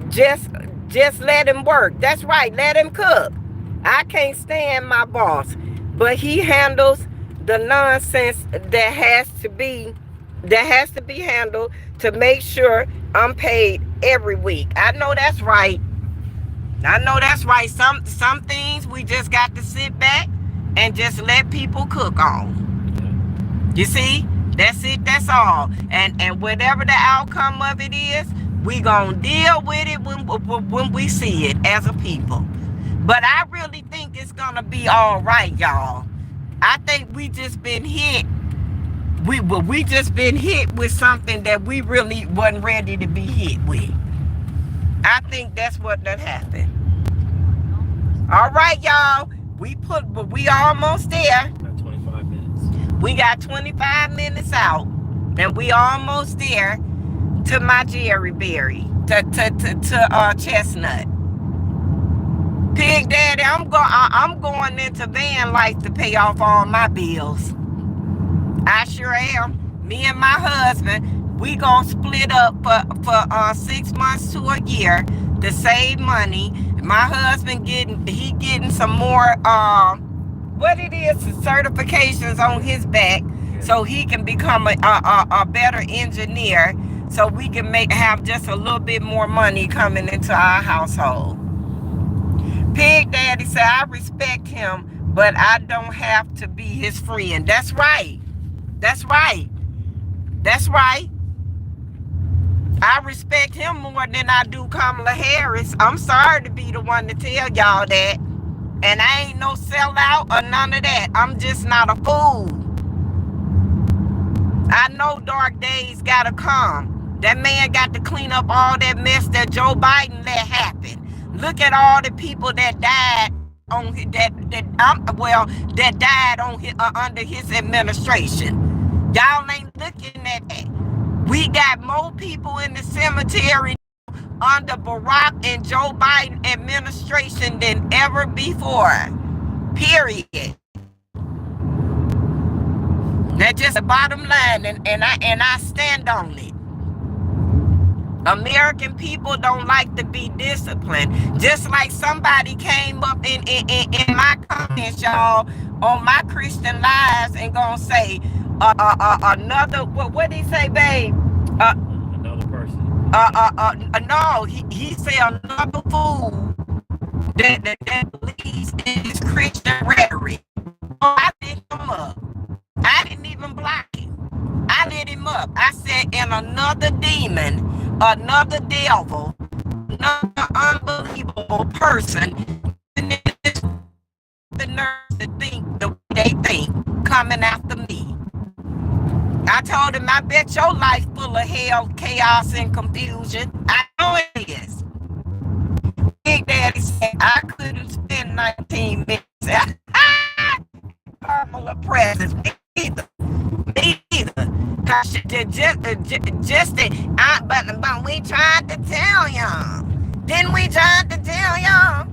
Just just let him work. That's right, let him cook. I can't stand my boss, but he handles the nonsense that has to be handled to make sure I'm paid every week. I know that's right. I know that's right. Some things we just got to sit back and just let people cook on. You see? That's it, that's all. And whatever the outcome of it is, we gonna deal with it when we see it as a people. But I really think it's gonna be all right, y'all. I think we just been hit. We just been hit with something that we really wasn't ready to be hit with. I think that's what that happened. All right, y'all. But we almost there. Got 25 minutes. We got 25 minutes out, and we almost there to my Jerry Berry, to Chestnut. Big Daddy, I'm going into van life to pay off all my bills. I sure am. Me and my husband, we gonna split up for 6 months to a year to save money. My husband getting some more what it is, certifications on his back, so he can become a better engineer, so we can have just a little bit more money coming into our household. Big Daddy said, I respect him, but I don't have to be his friend. That's right. That's right. That's right. I respect him more than I do Kamala Harris. I'm sorry to be the one to tell y'all that. And I ain't no sellout or none of that. I'm just not a fool. I know dark days gotta come. That man got to clean up all that mess that Joe Biden let happen. Look at all the people that died on under his administration. Y'all ain't looking at that. We got more people in the cemetery under Barack and Joe Biden administration than ever before. Period. That's just the bottom line, and I stand on it. American people don't like to be disciplined. Just like somebody came up in my comments, y'all, on my Christian lives and gonna say another, what did he say, babe? Another person. No, he said another fool that believes in his Christian rhetoric. Oh, I lit him up. I didn't even block him. I lit him up. I said, and another demon, another devil, another unbelievable person, the nerve to think the way they think, coming after me. I told him, I bet your life full of hell, chaos, and confusion. I know it is. Big Daddy said, I couldn't spend 19 minutes. Kamala presence. Me either. Cause but we tried to tell y'all. Didn't we try to tell y'all?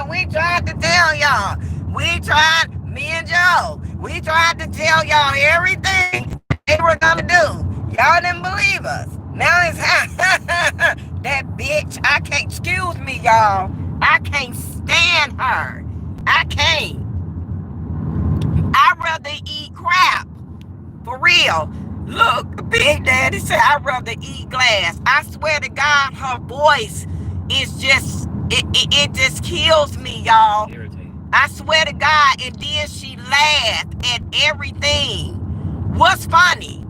We tried to tell y'all. Me and Joe, we tried to tell y'all everything they were gonna do. Y'all didn't believe us. Now it's that bitch. I can't, excuse me, y'all. I can't stand her. I can't. I'd rather eat crap. For real. Look, Big Daddy said I'd rather eat glass. I swear to God, her voice is just, it just kills me, y'all. Irritating. I swear to God, and then she laughed at everything. What's funny?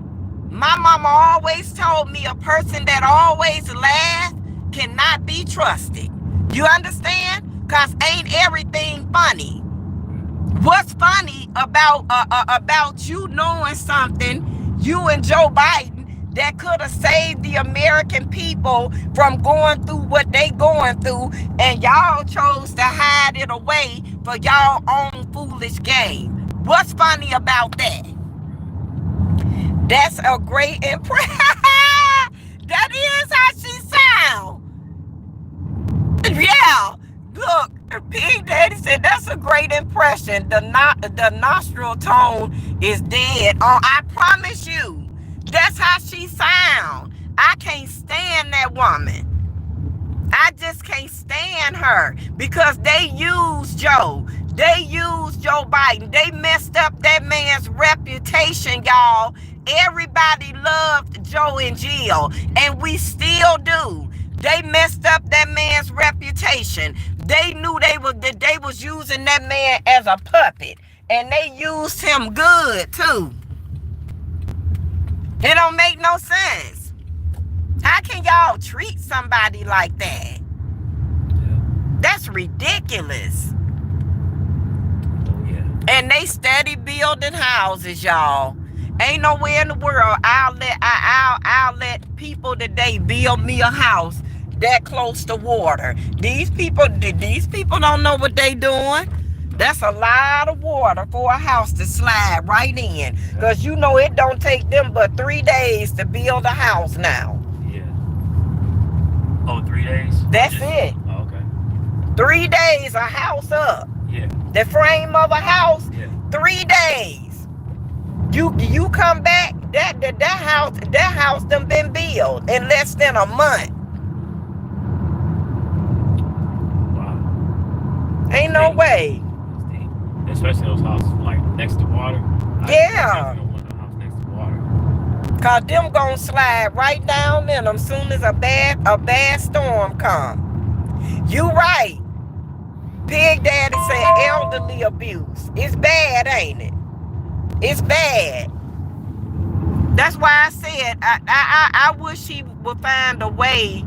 My mama always told me a person that always laughs cannot be trusted. You understand? Cause ain't everything funny. What's funny about you knowing something, you and Joe Biden, that could have saved the American people from going through what they going through, and y'all chose to hide it away for y'all own foolish game. What's funny about that? That's a great impression. That is how she sound. Yeah. Look, Big Daddy said that's a great impression. The nostril tone is dead. Oh, I promise you, that's how she sound. I can't stand that woman. I just can't stand her because they used Joe. They used Joe Biden. They messed up that man's reputation, y'all. Everybody loved Joe and Jill, and we still do. They messed up that man's reputation. They knew they was using that man as a puppet, and they used him good too. It don't make no sense. How can y'all treat somebody like that? That's ridiculous. Oh yeah. And they steady building houses, y'all. Ain't nowhere in the world I'll let people today build me a house that close to water. These people don't know what they doing. That's a lot of water for a house to slide right in. Because you know it don't take them but 3 days to build a house now. Yeah. Oh, 3 days? That's it. Oh, okay. 3 days, a house up. Yeah. The frame of a house, Yeah. 3 days. You come back, that house done been built in less than a month. Wow. Ain't no way. Especially those houses like next to water. Yeah. I don't want a house next to water. Cause them gonna slide right down in them soon as a bad storm come. You right. Pig Daddy said elderly abuse. It's bad, ain't it? It's bad. That's why I said I wish he would find a way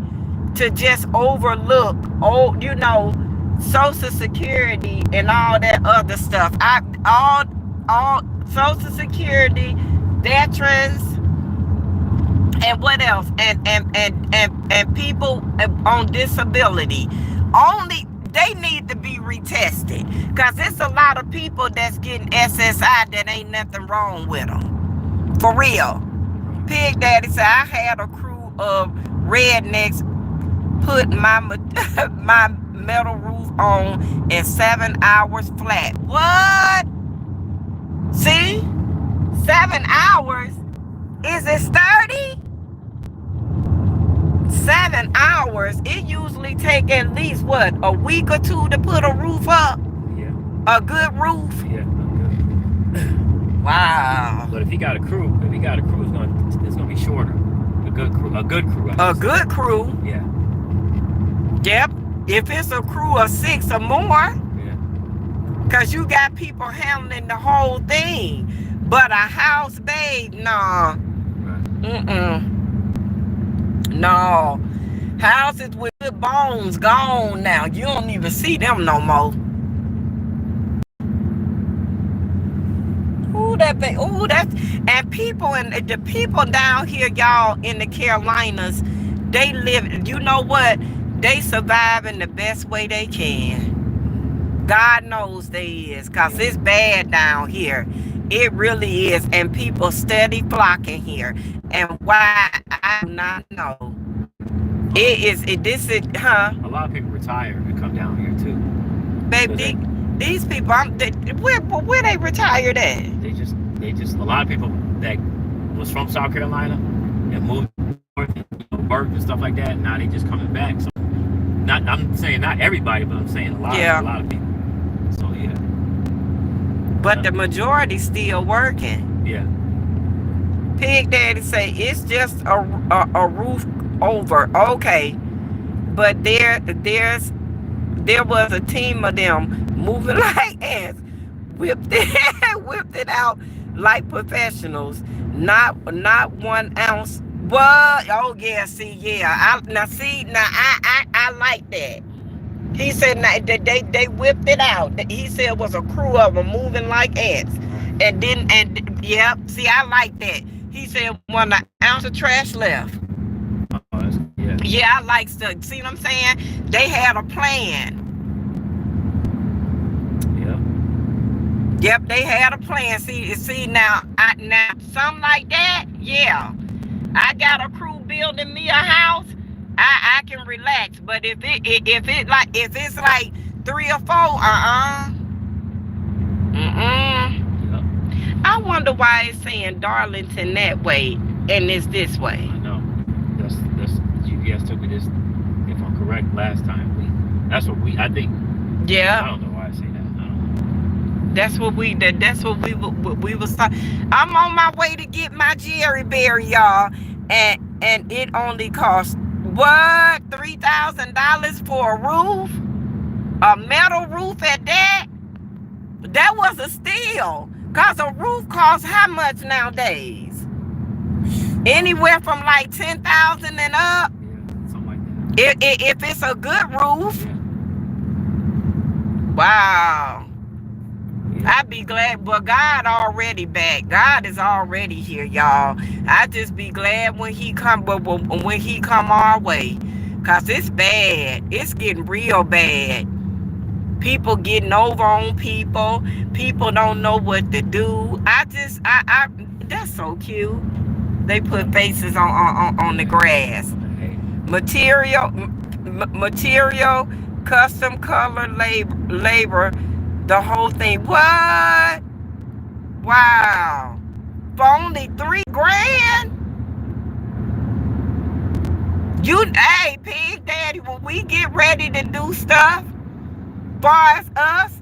to just overlook Social Security and all that other stuff. All Social Security, veterans, and what else? And people on disability. Only they need to be retested. Because there's a lot of people that's getting SSI that ain't nothing wrong with them. For real. Pig Daddy said, I had a crew of rednecks put my metal roof on in 7 hours flat. What? See? 7 hours? Is it sturdy? 7 hours. It usually take at least what, a week or two to put a roof up? Yeah. A good roof? Yeah, good. Wow. But if he got a crew, it's gonna be shorter. A good crew. A good crew? Yeah. Yep. If it's a crew of 6 or more. Yeah. Cause you got people handling the whole thing. But a house, babe, nah. Right. No. Houses with good bones gone now. You don't even see them no more. Ooh, and people and the people down here, y'all, in the Carolinas, they live, you know what? They surviving the best way they can. God knows they is, cause it's bad down here. It really is, and people steady flocking here. And why, I do not know. A lot of people retire and come down here too. Baby, these people, where they retired at? They just a lot of people that was from South Carolina and moved north and work and stuff like that. Now they just coming back. So I'm saying not everybody, but I'm saying a lot of people. So yeah. But the majority still working. Yeah. Pig Daddy say it's just a roof over. Okay. But there was a team of them moving like ants. Whipped it out like professionals. Not 1 ounce. What? Oh yeah, I like that. He said they whipped it out. He said it was a crew of them moving like ants. Yep. See, I like that. He said 1 ounce of trash left. Yeah. Yeah, I like stuff. See what I'm saying? They had a plan. Yep, they had a plan. See now something like that, yeah. I got a crew building me a house, I can relax. But if it's like 3 or 4. I wonder why it's saying Darlington that way and it's this way. I know. That's GPS took me this, if I'm correct, last time. I think. Yeah. I don't know why I say that. I don't know. That's what we was talking. I'm on my way to get my Jerry Berry, y'all, and it only costs what, $3,000 for a roof, a metal roof at that. That was a steal, cause a roof costs how much nowadays? Anywhere from like 10,000 and up. Yeah, something like that. If it's a good roof. Yeah. Wow. Yeah. I be glad, but God already back. God is already here, y'all. I just be glad when he come, when he come our way, cause it's bad. It's getting real bad. People getting over on people. People don't know what to do. That's so cute. They put faces on the grass. Material, custom color, labor, the whole thing. What? Wow. For only $3,000? Hey, Pig Daddy, when we get ready to do stuff, far as us,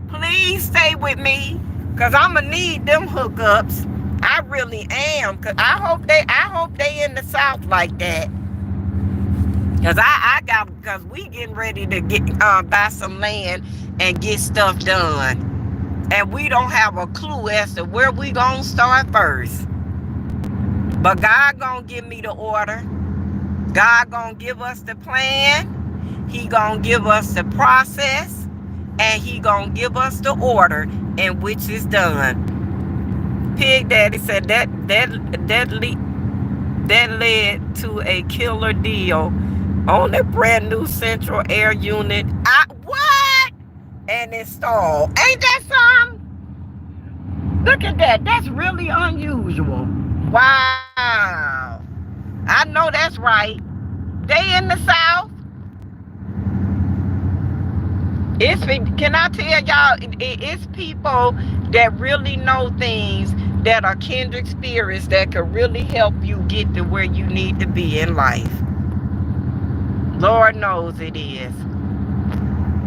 please stay with me, cause I'ma need them hookups. I really am, cause I hope they in the South like that. Cause we getting ready to get buy some land and get stuff done, and we don't have a clue as to where we gonna start first. But God gonna give me the order. God gonna give us the plan. He gonna give us the process, and he gonna give us the order in which is done. Pig Daddy said that led to a killer deal on a brand new central air unit. What? And install. Ain't that something? Look at that. That's really unusual. Wow. I know that's right. They in the South. Can I tell y'all, it's people that really know things, that are kindred spirits, that could really help you get to where you need to be in life. Lord knows it is.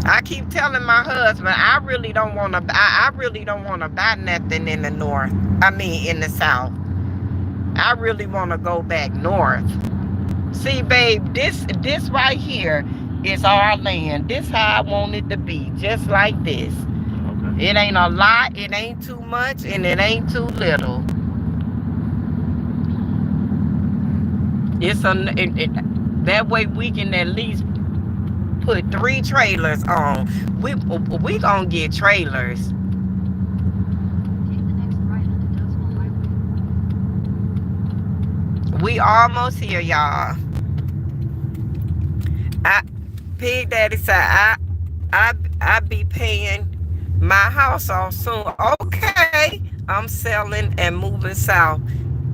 I keep telling my husband, I really don't want to buy nothing in the north. I mean, in the South. I really want to go back north. See, babe, this right here is our land. This how I want it to be, just like this. Okay. It ain't a lot, it ain't too much, and it ain't too little. That way we can at least put 3 trailers on. We gonna get trailers. We almost here, y'all. Pig Daddy said I be paying my house off soon. Okay, I'm selling and moving south.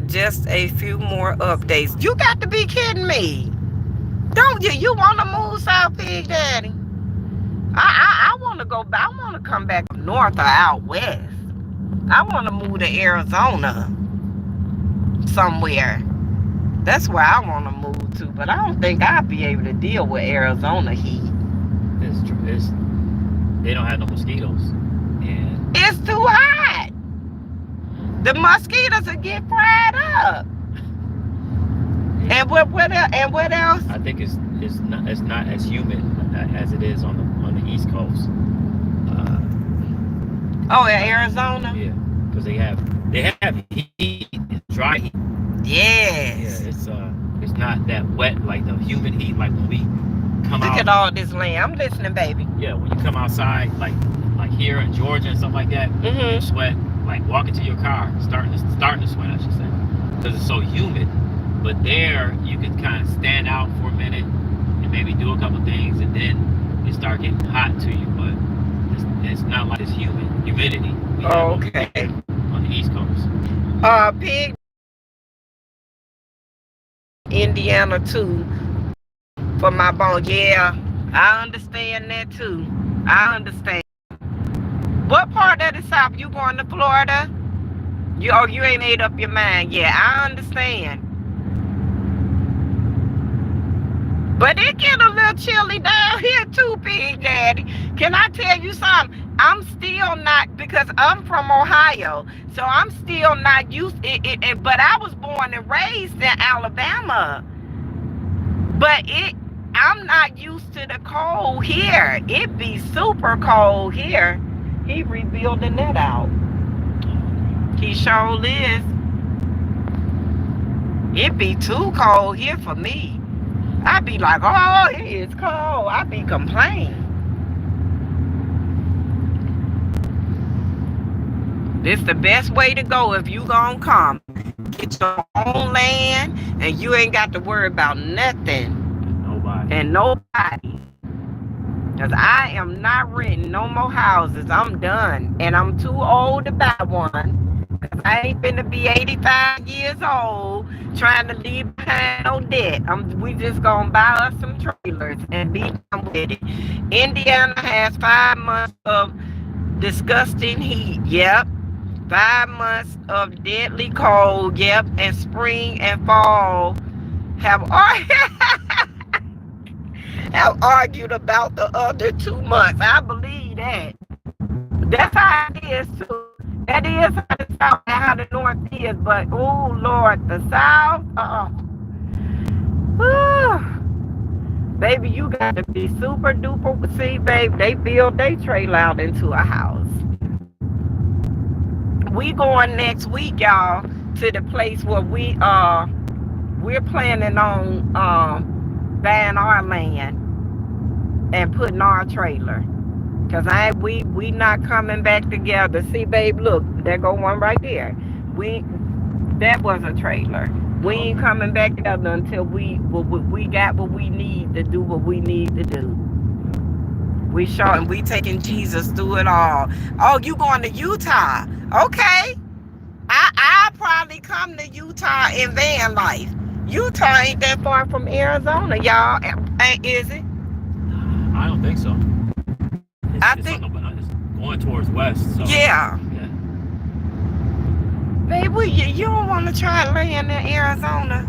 Just a few more updates. You got to be kidding me. Don't you? You want to move south, Pig Daddy? I want to go back. I want to come back north or out west. I want to move to Arizona somewhere. That's where I want to move to, but I don't think I'll be able to deal with Arizona heat. It's true. They don't have no mosquitoes, and it's too hot. The mosquitoes will get fried up. Yeah. And what else? I think it's not as humid as it is on the East Coast. Oh, in Arizona? Yeah, because they have heat, it's dry heat. Yes. Yeah, it's not that wet like the humid heat, like when we come out. Look at all this land. I'm listening, baby. Yeah, when you come outside, like here in Georgia and stuff like that, you sweat, like walking to your car, starting to sweat, I should say, because it's so humid. But there, you can kind of stand out for a minute and maybe do a couple things, and then it start getting hot to you. But it's not like this humidity we have over here on the East Coast. Pig Indiana too, for my bone. Yeah, I understand that too. I understand. What part of the South? You going to Florida? You ain't made up your mind. Yeah, I understand. But it get a little chilly down here too, Big Daddy. Can I tell you something? I'm still not, because I'm from Ohio, so I'm still not used to it, but I was born and raised in Alabama. But I'm not used to the cold here. It be super cold here. He rebuilding that out. He sure is. It be too cold here for me. I be like, oh, it is cold. I be complaining. This the best way to go if you gonna come. Get your own land and you ain't got to worry about nothing. Nobody. And nobody. Because I am not renting no more houses. I'm done. And I'm too old to buy one. Because I ain't finna be 85 years old trying to leave behind no debt. We just gonna buy us some trailers and be done with it. Indiana has 5 months of disgusting heat. Yep. 5 months of deadly cold. Yep. And spring and fall have argued about the other 2 months. I believe that. That's how it is too. That is how the South and how the North is. But oh Lord, the South, baby, you got to be super duper. See, babe, they build their trailer out into a house. We going next week, y'all, to the place where we're planning on buying our land and putting our trailer. Cause we not coming back together. See, babe, look, there go one right there. That was a trailer. We ain't coming back together until we got what we need to do what we need to do. We sure, and we taking Jesus through it all. Oh, you going to Utah? Okay. I'll probably come to Utah in van life. Utah ain't that far from Arizona, y'all. Is it? I don't think so. I think it's going towards west. So, yeah. Baby, you don't want to try land in Arizona?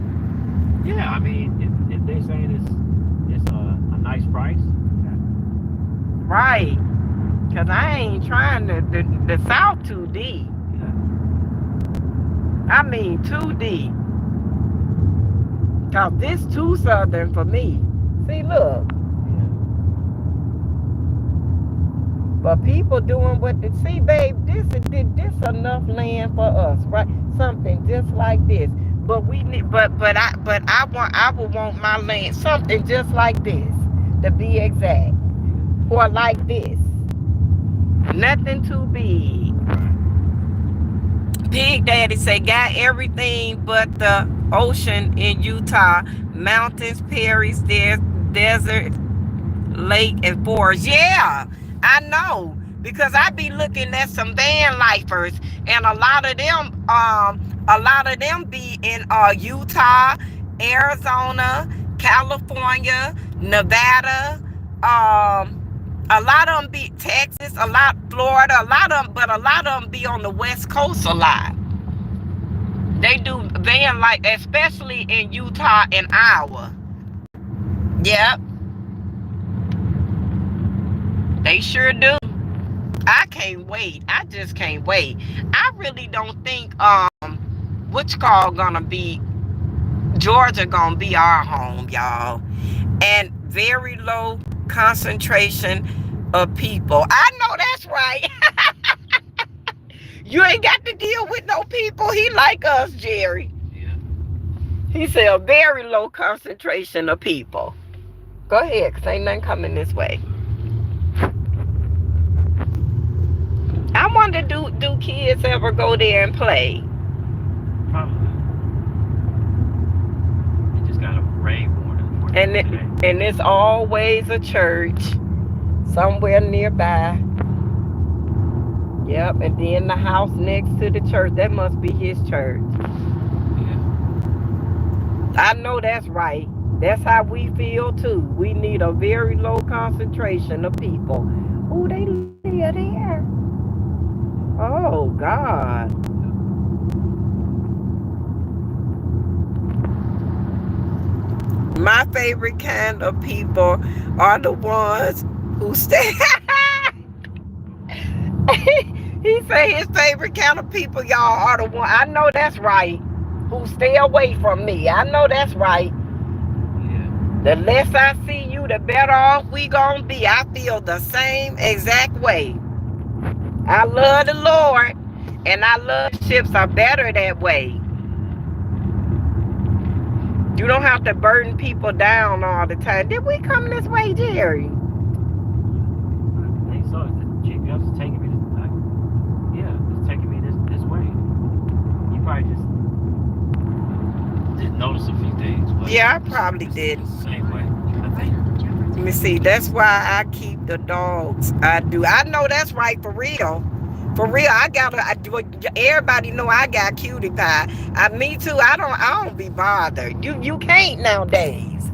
Yeah, I mean, if they say it's a nice price. Right. Because I ain't trying the South too deep. Yeah. I mean, too deep. Because this too southern for me. See, look. But people doing what they see, babe. This enough land for us, right? Something just like this. But we need, but I would want my land something just like this, to be exact, or like this. Nothing too big. Big Daddy say got everything but the ocean in Utah, mountains, prairies, desert, lake, and forest. Yeah. I know, because I be looking at some van lifers, and a lot of them be in Utah, Arizona, California, Nevada, a lot of them be Texas, a lot Florida, a lot of them be on the West Coast a lot. They do van life, especially in Utah and Iowa. Yep. They sure do. I can't wait. I just can't wait. I really don't think gonna be Georgia gonna be our home, y'all. And very low concentration of people. I know that's right. You ain't got to deal with no people. He like us, Jerry. Yeah. He said a very low concentration of people. Go ahead, because ain't nothing coming this way. I wonder, do kids ever go there and play? Probably. It just got a rain warning. And it's always a church somewhere nearby. Yep, and then the house next to the church, that must be his church. Yeah. I know that's right. That's how we feel too. We need a very low concentration of people. still there. Oh, God. My favorite kind of people are the ones who stay. He said his favorite kind of people, y'all, are the one. I know that's right. Who stay away from me. I know that's right. Yeah. The less I see you, the better off we gonna be. I feel the same exact way. I love the Lord, and I love ships are better that way. You don't have to burden people down all the time. Did we come this way, Jerry? I think so. The GPS is taking me it's taking me this way. You probably just didn't notice a few things. But Yeah, I probably did. It's the same way, I think. Let me see. That's why I keep the dogs. I do. I know that's right, for real. For real, everybody know I got cutie pie. Me too. I don't be bothered. You can't nowadays.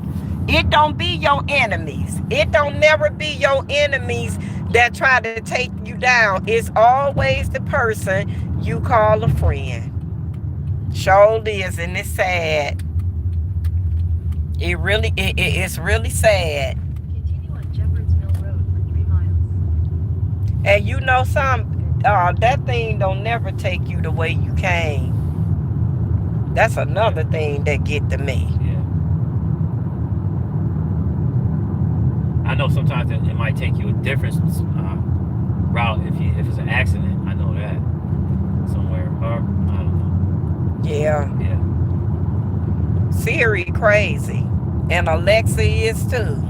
It don't be your enemies. It don't never be your enemies that try to take you down. It's always the person you call a friend. Sure is, and it's sad. It's really sad. Continue on Jeffords Mill Road for 3 miles. And you know that thing don't never take you the way you came. That's another thing that get to me. Yeah. I know sometimes it might take you a different route if it's an accident. I know that somewhere, or I don't know. Yeah. Yeah. Siri crazy, and Alexa is too.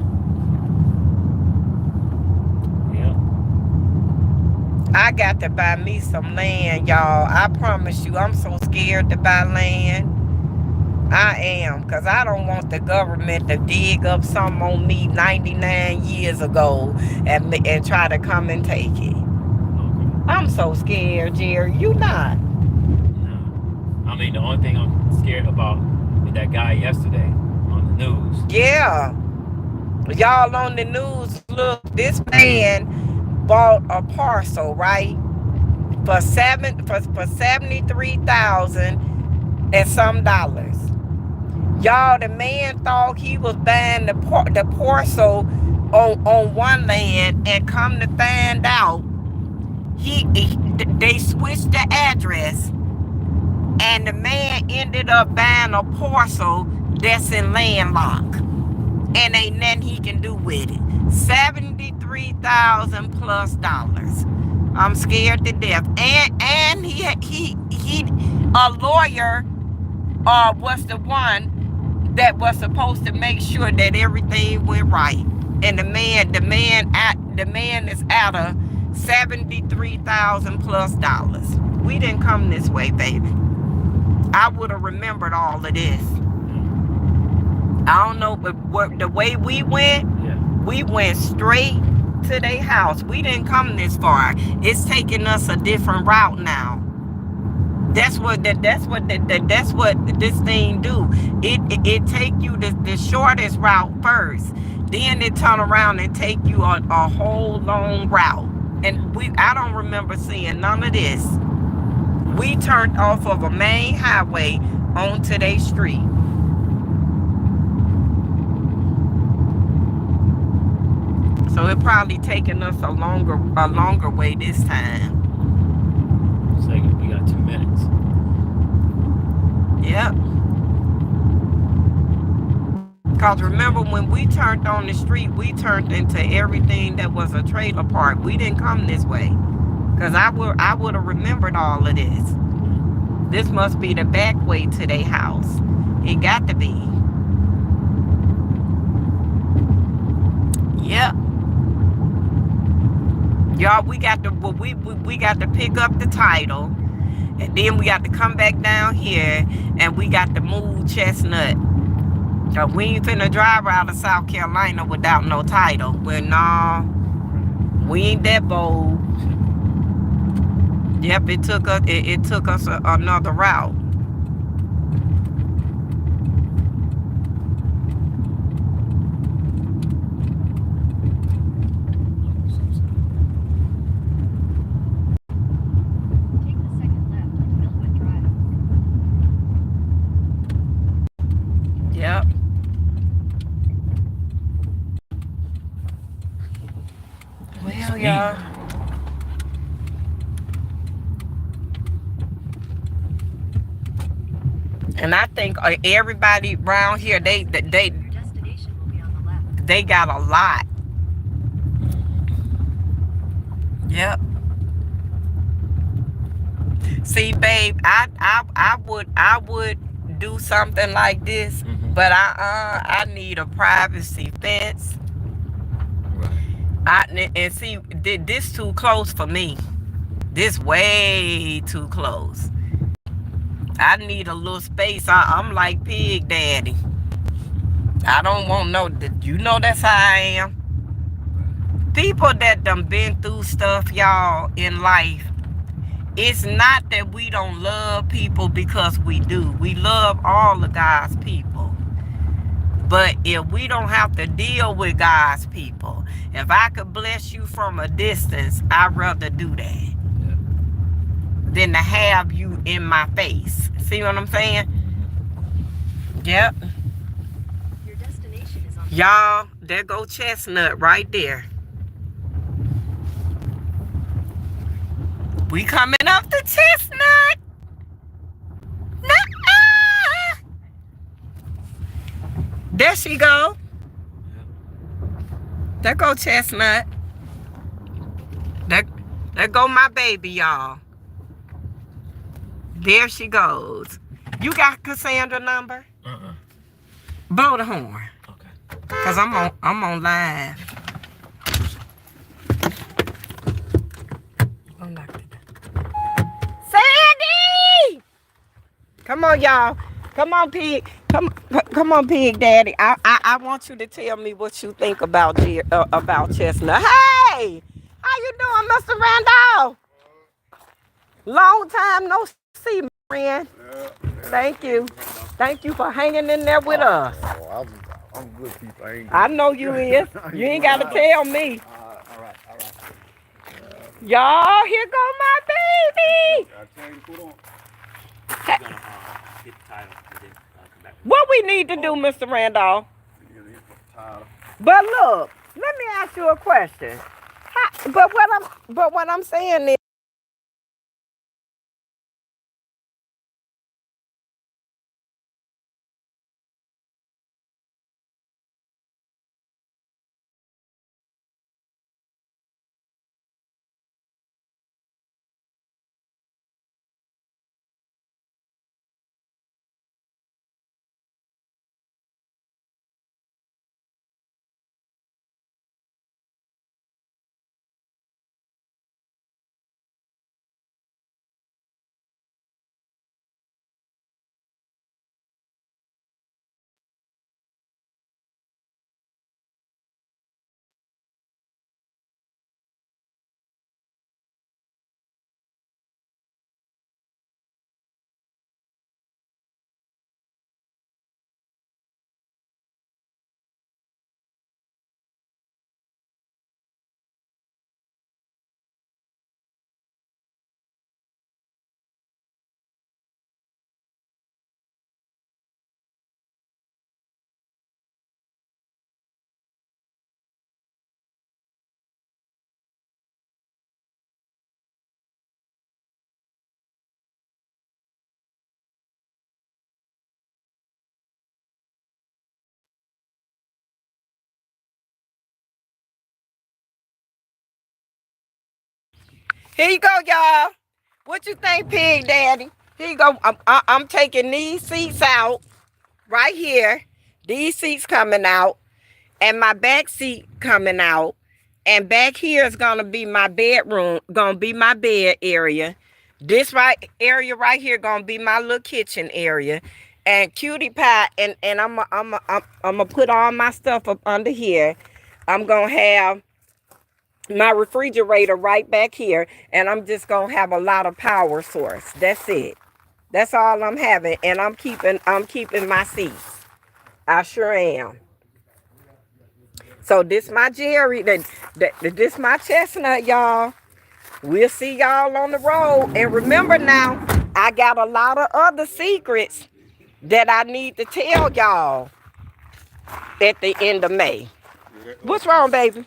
Yeah. I got to buy me some land, y'all. I promise you, I'm so scared to buy land. I am, because I don't want the government to dig up something on me 99 years ago and try to come and take it. Okay. I'm so scared, Jerry. You not? No. I mean, the only thing I'm scared about with that guy yesterday on the news. Yeah. Y'all on the news, look, this man bought a parcel, right? For 73,000 and some dollars. Y'all, the man thought he was buying the parcel on one land, and come to find out, they switched the address, and the man ended up buying a parcel that's in landlocked, and ain't nothing he can do with it. $73,000 plus. I'm scared to death. And he a lawyer was the one that was supposed to make sure that everything went right. And the man is out of $73,000 plus. We didn't come this way, baby. I would have remembered all of this. I don't know, but the way we went, Yeah. we went straight to their house. We didn't come this far. It's taking us a different route now. That's what this thing do. It take you the shortest route first. Then it turn around and take you a whole long route. And I don't remember seeing none of this. We turned off of a main highway onto their street. So it probably taking us a longer way this time. Second, we got 2 minutes. Yep. Because remember, when we turned on the street, we turned into everything that was a trailer park. We didn't come this way. Because I would have remembered all of this. This must be the back way to their house. It got to be. Yep. Y'all, we got to pick up the title. And then we got to come back down here, and we got to move Chestnut. Cause we ain't finna drive out of South Carolina without no title. Well, no, we ain't that bold. Yep, it took us another route. y'all. And I think everybody around here, they Your destination will be on the left. they got a lot. Yep. See, babe, I would do something like this, but I need a privacy fence. And see, this too close for me. This way too close. I need a little space. I'm like Pig Daddy. I don't want no. You know that's how I am. People that done been through stuff, y'all, in life. It's not that we don't love people, because we do. We love all of God's people. But if we don't have to deal with God's people, if I could bless you from a distance, I'd rather do that than to have you in my face. See what I'm saying? Yep. Your destination is on the Y'all, there go Chestnut right there. We coming up to Chestnut. Nuh-uh. There she go. There go Chestnut. There go my baby, y'all. There she goes. You got Cassandra number? Blow the horn. Okay. Cause I'm on live. Sandy! Come on, y'all. Come on, Pig. Come on, Pig Daddy. I want you to tell me what you think about Chestnut. Hey! How you doing, Mr. Randolph? Long time no see, my friend. Thank you. Thank you for hanging in there with us. I'm good people. I know you is. You ain't got to tell me. All right. Y'all, here go my baby. I tell you, put on. We're gonna get the title and then come back. What we need to do, Mr. Randolph? You get the title. But look, let me ask you a question. But what I'm saying is, here you go, y'all. What you think, Pig Daddy? Here you go. I'm taking these seats out right here. These seats coming out. And my back seat coming out. And back here is going to be my bedroom. Going to be my bed area. This area right here going to be my little kitchen area. And Cutie Pie. And I'm going to put all my stuff up under here. I'm going to have my refrigerator right back here, and I'm just gonna have a lot of power source. That's it. That's all I'm having, and I'm keeping my seats. I sure am. So this my Jerry, this my Chestnut, y'all. We'll see y'all on the road, and remember now, I got a lot of other secrets that I need to tell y'all at the end of May. What's wrong, baby?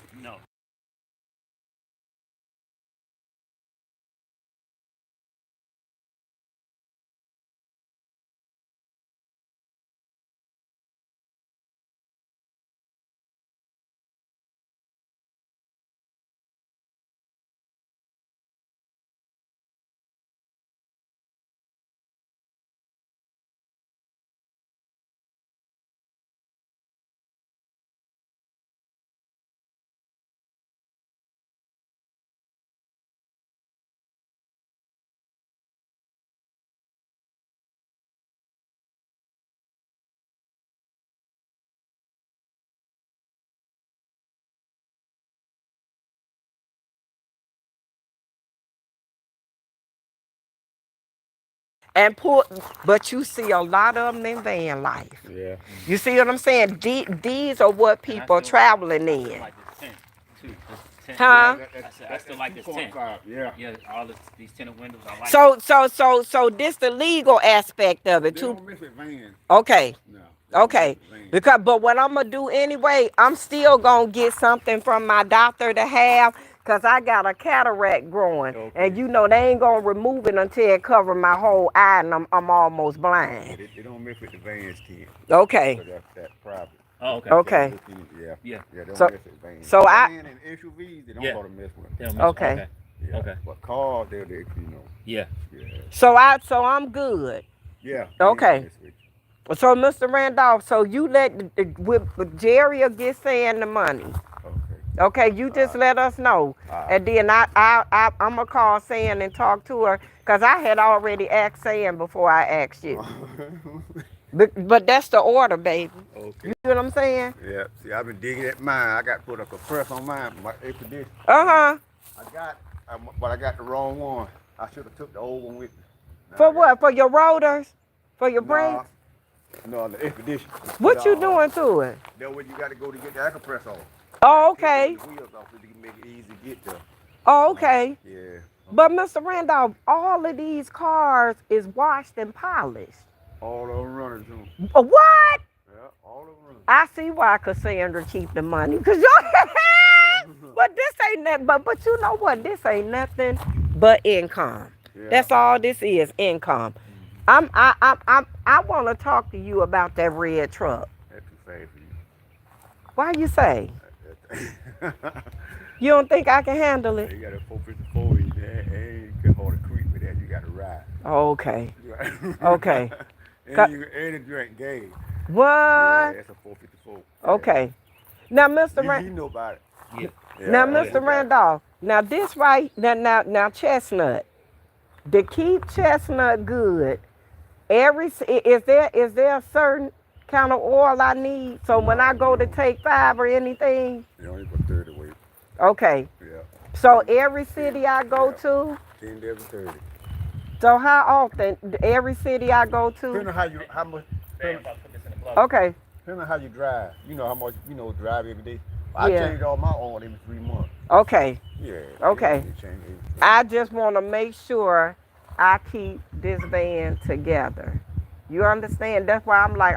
and pull. But you see a lot of them in van life. Yeah. You see what I'm saying? These are what people traveling I still in. like this tent too. This tent. Huh? I still like this tent. 2.5, yeah. Yeah, all these tinted windows. I like. So this the legal aspect of it They too. don't mess with vans. Okay. No. They don't Okay. mess with vans. Because but what I'm gonna do anyway, I'm still gonna get something from my doctor to have, cause I got a cataract growing, Okay. and you know they ain't gonna remove it until it cover my whole eye, and I'm almost Yeah, blind. they don't mess with the vans, kid. Okay. So that's private. Oh, okay. Okay. Yeah. Yeah. Yeah, they don't So- mess with vans. so I- Van and SUVs, they don't Yeah. go to mess with. They don't Okay. Okay. Yeah. Okay. But cars, they you know. Yeah. Yeah. So I'm good. Yeah. Okay. They mess with you. So Mr. Randolph, so you let with Jerry will get saying the money. Okay. Okay, you just let us know, and then I'm gonna call Sam and talk to her, cause I had already asked Sam before I asked you. But that's the order, baby. Okay. You see what I'm saying? Yeah. See, I've been digging at mine. I got to put a compressor on mine. My air conditioner. Uh-huh. But I got the wrong one. I should have took the old one with me. Now For I got- what? For your rotors? For your brakes? No, the air conditioner. What you doing to it? That way you got to go to get the air compressor off. Oh, okay. Take the wheels off so you can make it easy to get there. Oh, okay. Yeah. But Mr. Randolph, all of these cars is washed and polished. All of them running too. What? Yeah, all of them running. I see why Cassandra keep the money, cause y'all. But this ain't that. But you know what? This ain't nothing but income. Yeah. That's all this is, income. I want to talk to you about that red truck. That's too fast for you. Why you say? You don't think I can handle it? You got a 454 in there, and you can hold a creep with that. You got to ride. Okay. You gotta- Okay. and you drink gas. What? Yeah, that's a 454. Okay. Now, Mr. You know about it. Yeah. Yeah, Now, yeah, Mr. Randolph. Now this right now, Chestnut. To keep Chestnut good, is there a certain kind of oil I need? So when I go to take 5 or anything, You only put 30 weight. okay. Yeah. So every city I go to, 10 to every 30. so how often? Every city I go Depending to? on how much, Damn, if I put this in the glove. Okay. depending on how you drive. You know how much, drive every day. I Yeah. change all my oil every 3 months. Okay. Yeah. Okay. You change everything. I just want to make sure I keep this van together. You understand? That's why I'm like,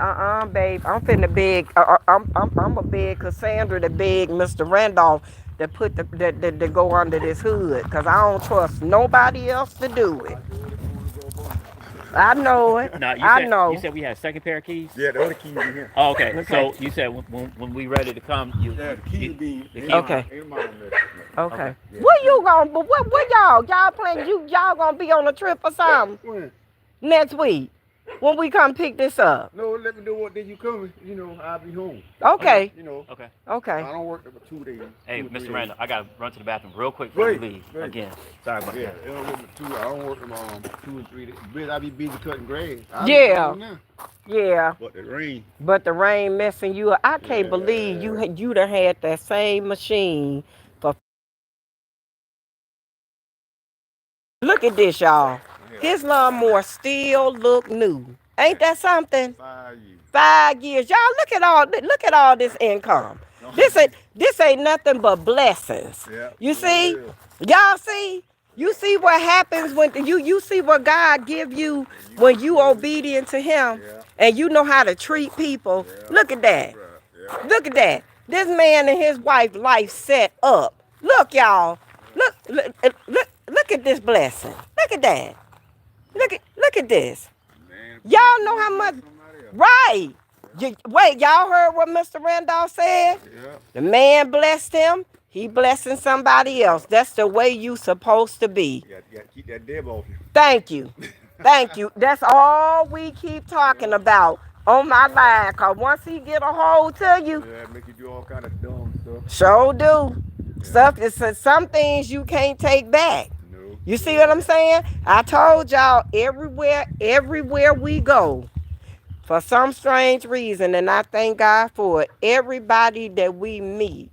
babe. I'm finna beg. I'm a beg Cassandra to beg Mr. Randolph to put to go under this hood, cause I don't trust nobody else to do it. I know it. Now, I know. You said we had a second pair of keys? Yeah, the other keys in here. Oh, okay. Okay. So you said when we ready to come, Yeah, the keys be. the key- Okay. Ain't mine on that. Okay. Yeah. Where you gonna? But what y'all planning? Y'all gonna be on a trip or something When? next week when we come pick this up? No, let me know what day you coming. I'll be home. Okay. Okay. Okay. I don't work for 2 days. Hey, 2 or 3 Mr. days. Randall, I gotta run to the bathroom real quick before we Great, leave. great. Again. Sorry about Yeah, that. it don't work for 2. I don't work them 2 and 3 days. But I be busy cutting grass. I Yeah. be now. Yeah. But the rain. But the rain messing you up. I can't Yeah. believe you done had that same machine for. Look at this, y'all. His lawnmower still look new. Ain't that something? 5 years. 5 years. Y'all look at all this income. This ain't nothing but blessings. Yeah. You see? Yeah. Y'all see? You see what happens when you see what God give you when you obedient to him Yeah. and you know how to treat people. Yeah. Look at that. Yeah. Look at that. This man and his wife life set up. Look, y'all. Look at this blessing. Look at that. Look at this. Man, Y'all know how much. somebody else. Right. Wait, y'all heard what Mr. Randolph said? Yeah. The man blessed him. He blessing somebody else. That's the way you supposed to be. You got to keep that deb off you. Thank you. Thank you. That's all we keep talking about on my line. Cause once he get a hold to you, Yeah, make you do all kind of dumb stuff. sure do. Some things you can't take back. No. You see what I'm saying? I told y'all everywhere we go, for some strange reason, and I thank God for it, everybody that we meet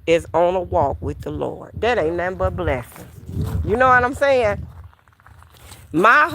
is on a walk with the Lord. That ain't nothing but blessings. You know what I'm saying? My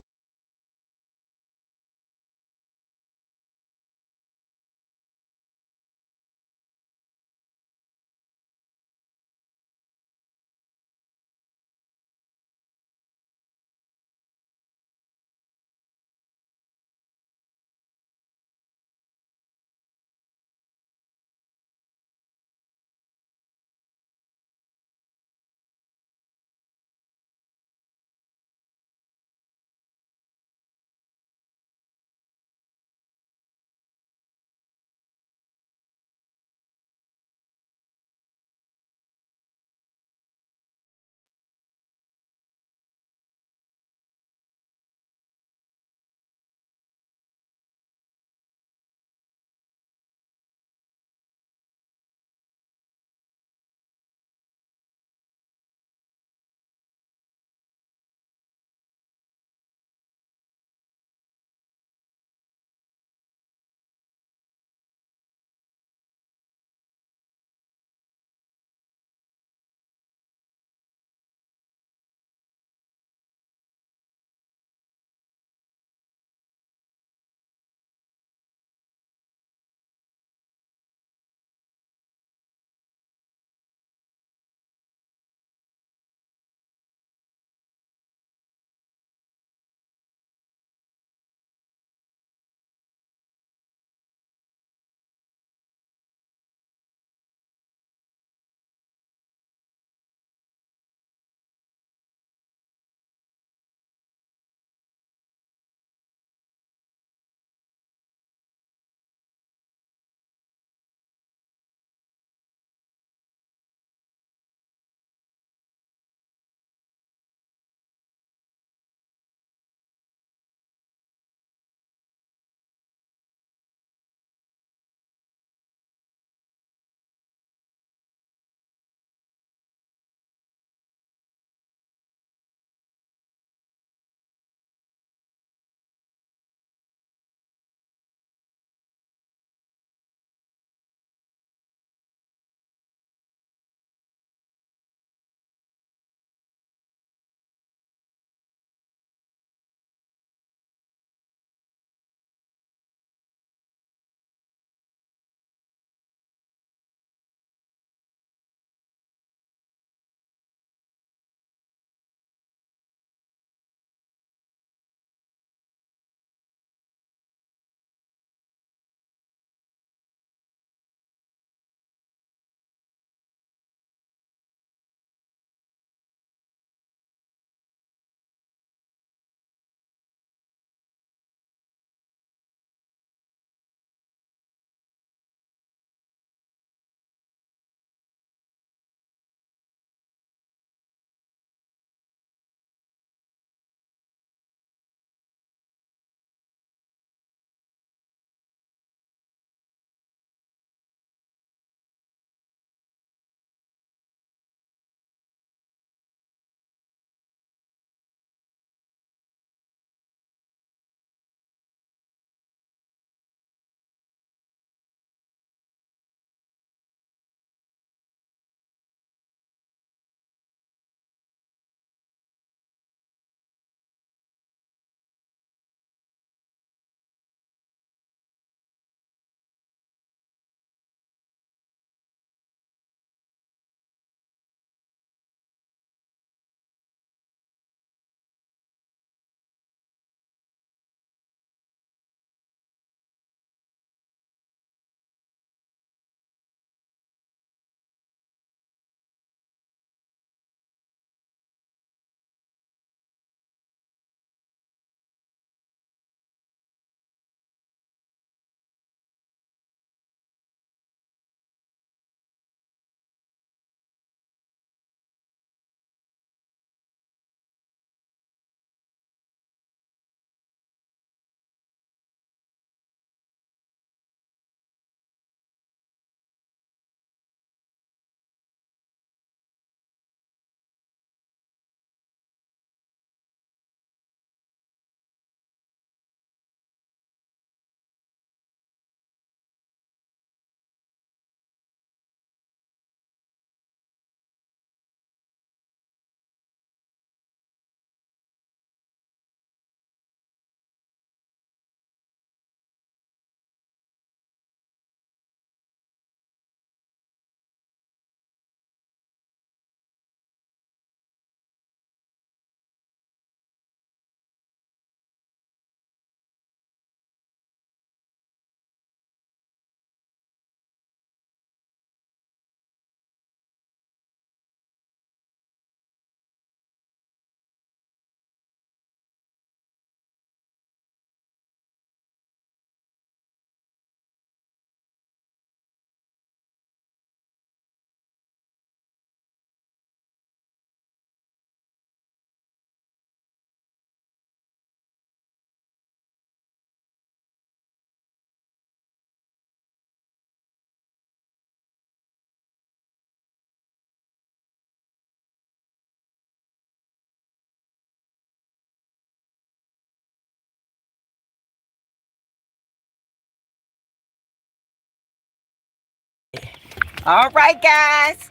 All right, guys.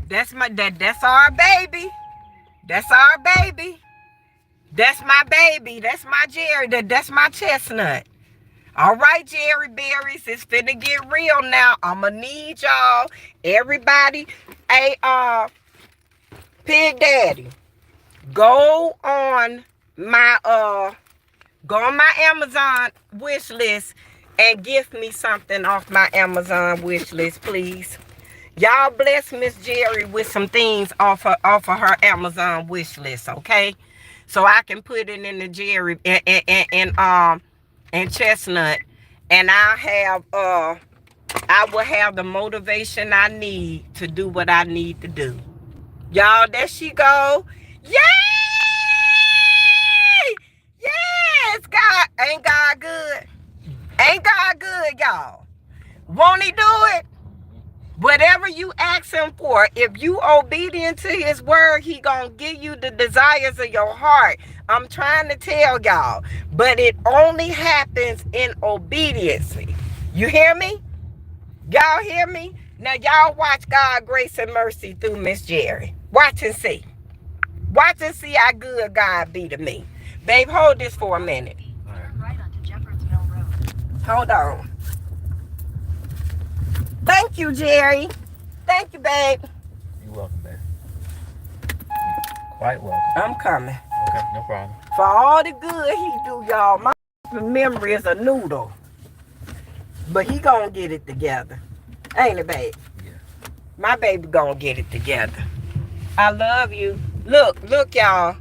That's our baby. That's our baby. That's my baby. That's my Jerry. That's my chestnut. All right, Jerry Berries, it's finna get real now. I'ma need y'all, everybody. Hey, Pig Daddy, go on my Amazon wish list and gift me something off my Amazon wish list, please. Y'all bless Miss Jerry with some things off of her Amazon wish list, okay? So I can put it in the Jerry and chestnut, and I will have the motivation I need to do what I need to do. Y'all, there she go. Yay! Yes, God. Ain't God good? Ain't God good, y'all? Won't he do it? Whatever you ask him for, if you obedient to his word, he gonna give you the desires of your heart. I'm trying to tell y'all, but it only happens in obedience. You hear me? Y'all hear me? Now y'all watch God, grace, and mercy through Miss Jerry. Watch and see. Watch and see how good God be to me. Babe, hold this for a minute. Turn right onto Jeffords Mill Road. Hold on. Thank you, Jerry. Thank you, babe. You're welcome, babe. Quite welcome. I'm coming. Okay, no problem. For all the good he do, y'all, my memory is a noodle. But he gonna get it together. Ain't it, babe? Yeah. My baby gonna get it together. I love you. Look, y'all.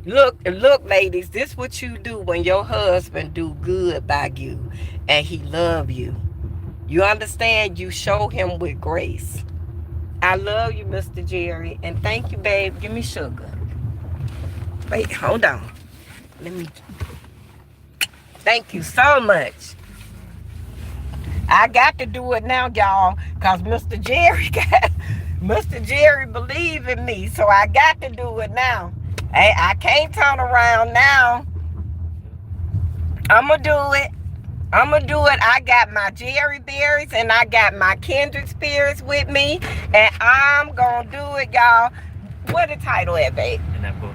Look, ladies. This what you do when your husband do good by you and he love you. You understand? You show him with grace. I love you, Mr. Jerry. And thank you, babe. Give me sugar. Wait, hold on. Let me. Thank you so much. I got to do it now, y'all, because Mr. Jerry believe in me, so I got to do it now. Hey, I can't turn around now. I'm going to do it. I got my Jerry Berries and I got my Kindred Spirits with me, and I'm going to do it, y'all. What the title at, babe? In that book.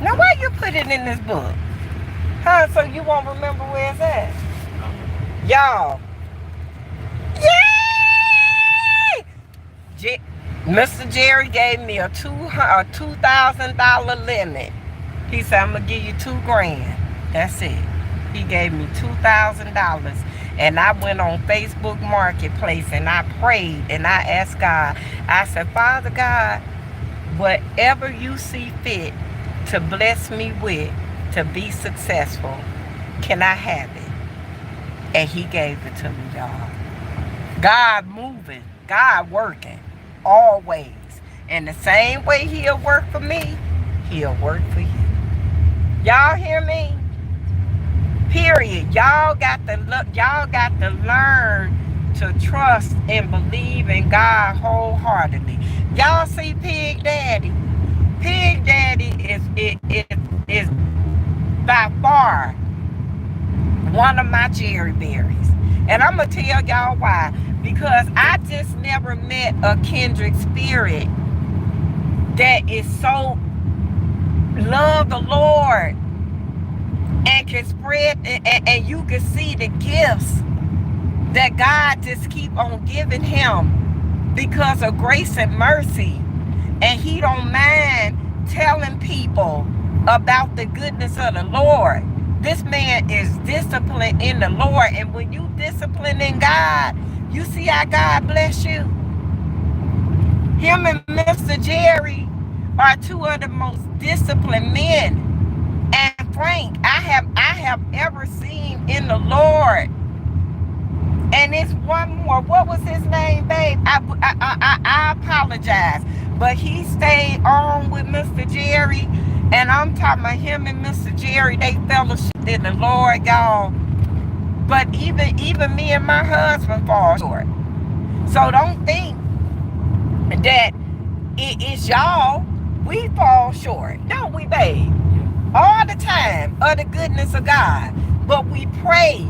Now, why you put it in this book? Huh, so you won't remember where it's at? Y'all. Yay! Mr. Jerry gave me a $2,000 limit. He said, I'm going to give you $2,000. That's it. He gave me $2,000. And I went on Facebook Marketplace and I prayed and I asked God. I said, Father God, whatever you see fit to bless me with to be successful, can I have it? And he gave it to me, y'all. God moving, God working, always. And the same way he'll work for me, he'll work for you. Y'all hear me? Period. Y'all got to learn to trust and believe in God wholeheartedly. Y'all see Pig Daddy? Pig Daddy is by far one of my Jerry Berries. And I'm going to tell y'all why. Because I just never met a kindred spirit that is so love the Lord and can spread, and you can see the gifts that God just keep on giving him because of grace and mercy. And he don't mind telling people about the goodness of the Lord. This man is disciplined in the Lord. And when you discipline in God, you see how God bless you. Him and Mr. Jerry are two of the most disciplined men. And Frank, I have ever seen in the Lord. And it's one more. What was his name, babe? I apologize. But he stayed on with Mr. Jerry. And I'm talking about him and Mr. Jerry. They fellowship in the Lord, y'all. But even me and my husband fall short. So don't think that it is y'all. We fall short. Don't we, babe? All the time of the goodness of God. But we pray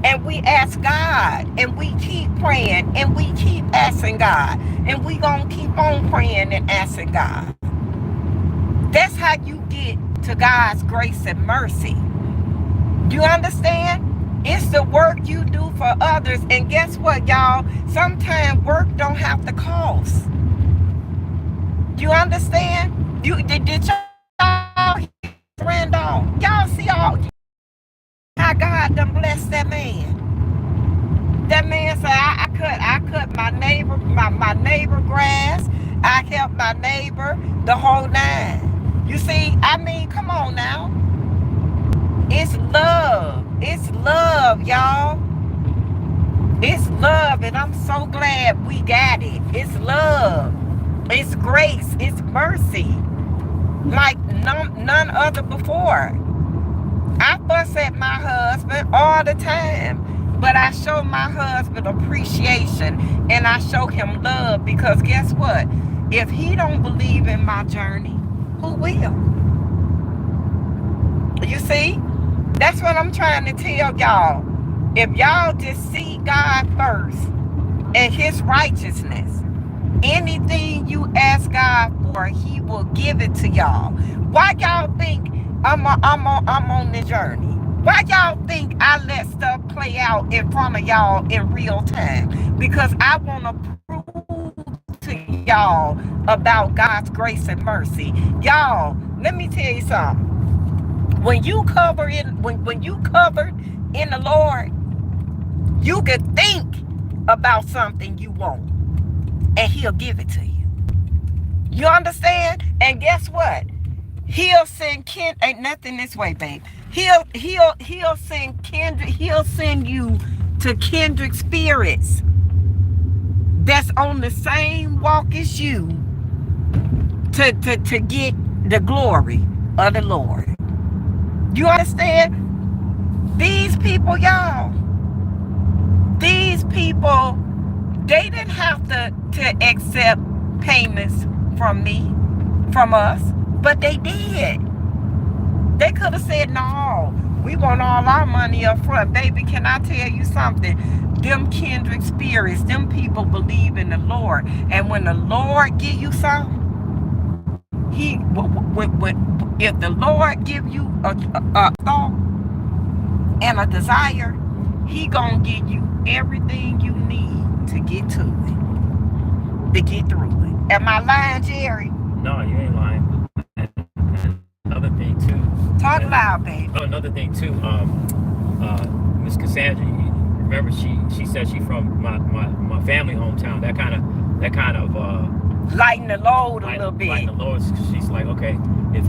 And we ask God, and we keep praying, and we keep asking God, and we gonna keep on praying and asking God. That's how you get to God's grace and mercy. You understand? It's the work you do for others. And guess what, y'all? Sometimes work don't have to cost. You understand? Did y'all hear Randolph? Y'all see how God done blessed that man? That man said, I cut my neighbor grass. I helped my neighbor, the whole nine. You see, I mean, come on now. It's love. It's love, y'all. It's love, and I'm so glad we got it. It's love. It's grace. It's mercy. Like none other before. I fuss at my husband all the time. But I show my husband appreciation, and I show him love, because guess what? If he don't believe in my journey, who will? You see? That's what I'm trying to tell y'all. If y'all just see God first and his righteousness, anything you ask God for, he will give it to y'all. Why y'all think I'm on the journey? Why y'all think I let stuff play out in front of y'all in real time? Because I want to prove to y'all about God's grace and mercy. Y'all, let me tell you something. When you cover in the Lord, you can think about something you want, and he'll give it to you. You understand? And guess what? He'll send ain't nothing this way, babe. He'll send you to kindred spirits that's on the same walk as you to get the glory of the Lord. You understand? These people, y'all, these people, they didn't have to accept payments from me, from us, but they did. They could have said, no, we want all our money up front. Baby, can I tell you something? Them kindred spirits, them people believe in the Lord. And when the Lord give you something, if the Lord give you a thought and a desire, he gonna give you everything you need to get to it, to get through it. Am I lying, Jerry? No, you ain't lying. Another thing too. Talk loud, baby. Oh, another thing too. Miss Cassandra, remember she said she from my family hometown. That kind of lighten the load a little bit. Lighten the load. She's like, okay, if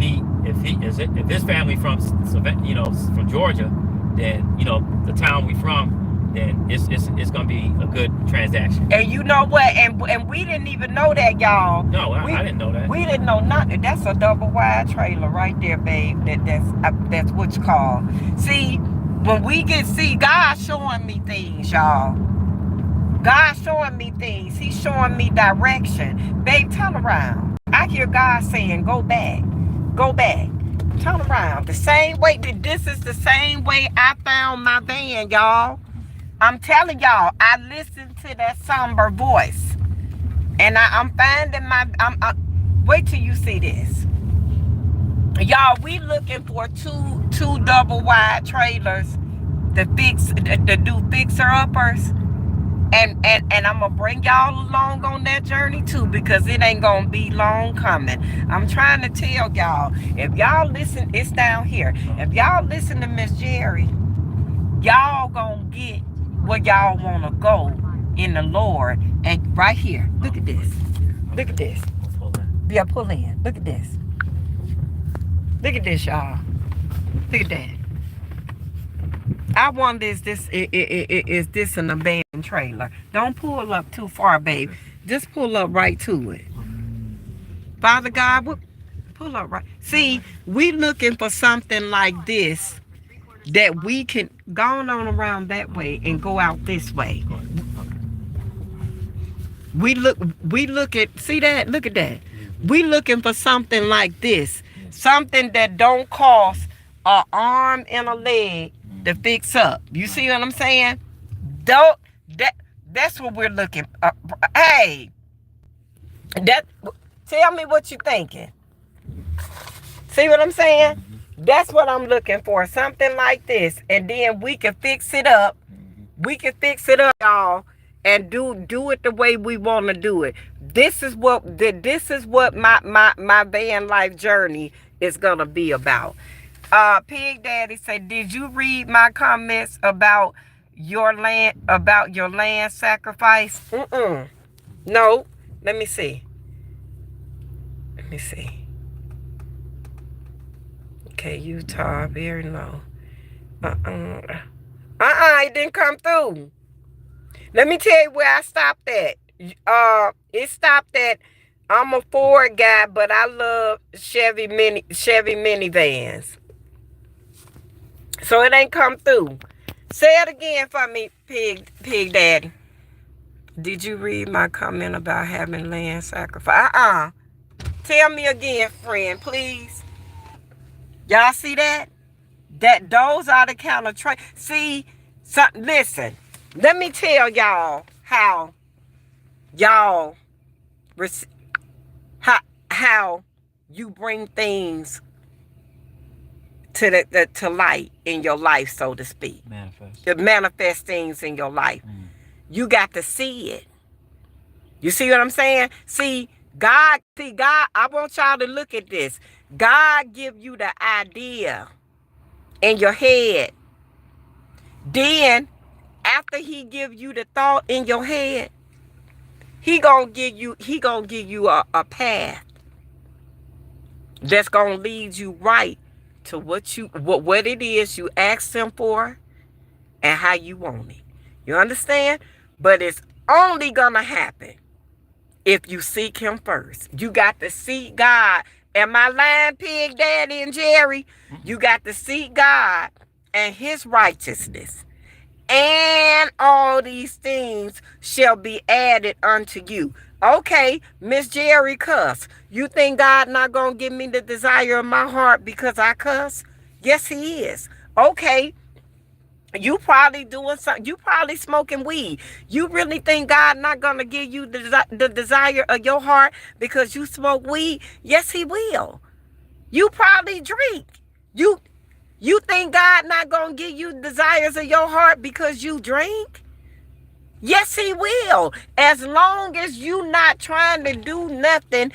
his family from from Georgia, then the town we from, then it's gonna be a good transaction. And you know what? And we didn't even know that, y'all. No, I didn't know that. We didn't know nothing. That's a double wide trailer right there, babe. That's what you call. See, when we see God showing me things, y'all. God showing me things. He's showing me direction. Babe, turn around. I hear God saying, go back. Go back. Turn around. The same way. This is the same way I found my van, y'all. I'm telling y'all, I listened to that somber voice. And I'm finding wait till you see this. Y'all, we looking for two double wide trailers to do fixer-uppers. And I'm going to bring y'all along on that journey too, because it ain't going to be long coming. I'm trying to tell y'all, if y'all listen, it's down here. If y'all listen to Miss Jerry, y'all going to get where y'all want to go in the Lord. And right here, look at this. Look at this. Yeah, pull in. Look at this. Look at this, y'all. Look at that. I wonder, is this an abandoned trailer? Don't pull up too far, babe. Just pull up right to it. Father God, pull up right. See, we looking for something like this that we can go on around that way and go out this way. We look at, see that? Look at that. We looking for something like this. Something that don't cost an arm and a leg to fix up. You see what I'm saying? Don't that's what we're looking. Hey, that tell me what you thinking. See what I'm saying? That's what I'm looking for. Something like this, and then we can fix it up. We can fix it up, y'all, and do it the way we want to do it. This is what my van life journey is gonna be about. Pig Daddy said, "Did you read my comments about your land sacrifice?" No. Let me see. Okay, Utah, very low. It didn't come through. Let me tell you where I stopped at. It stopped at, I'm a Ford guy, but I love Chevy minivans. So it ain't come through. Say it again for me, Pig Daddy. Did you read my comment about having land sacrifice? Tell me again, friend, please. Y'all see that? Those are the kind of see, listen, let me tell y'all how y'all how you bring things to light in your life, so to speak. Manifest things in your life. You got to see it. You see what I'm saying? See, God, I want y'all to look at this. God give you the idea in your head. Then, after he give you the thought in your head, he gonna give you a path that's gonna lead you right to what it is you asked him for and how you want it. You understand? But it's only gonna happen if you seek him first. You got to seek God. Am I lying, Pig Daddy and Jerry? You got to seek God and his righteousness. And all these things shall be added unto you. Okay, Miss Jerry cuss. You think God not going to give me the desire of my heart because I cuss? Yes, he is. Okay. You probably doing something. You probably smoking weed. You really think God not going to give you the desire of your heart because you smoke weed? Yes, he will. You probably drink. You think God not going to give you desires of your heart because you drink? Yes, he will. As long as you not trying to do nothing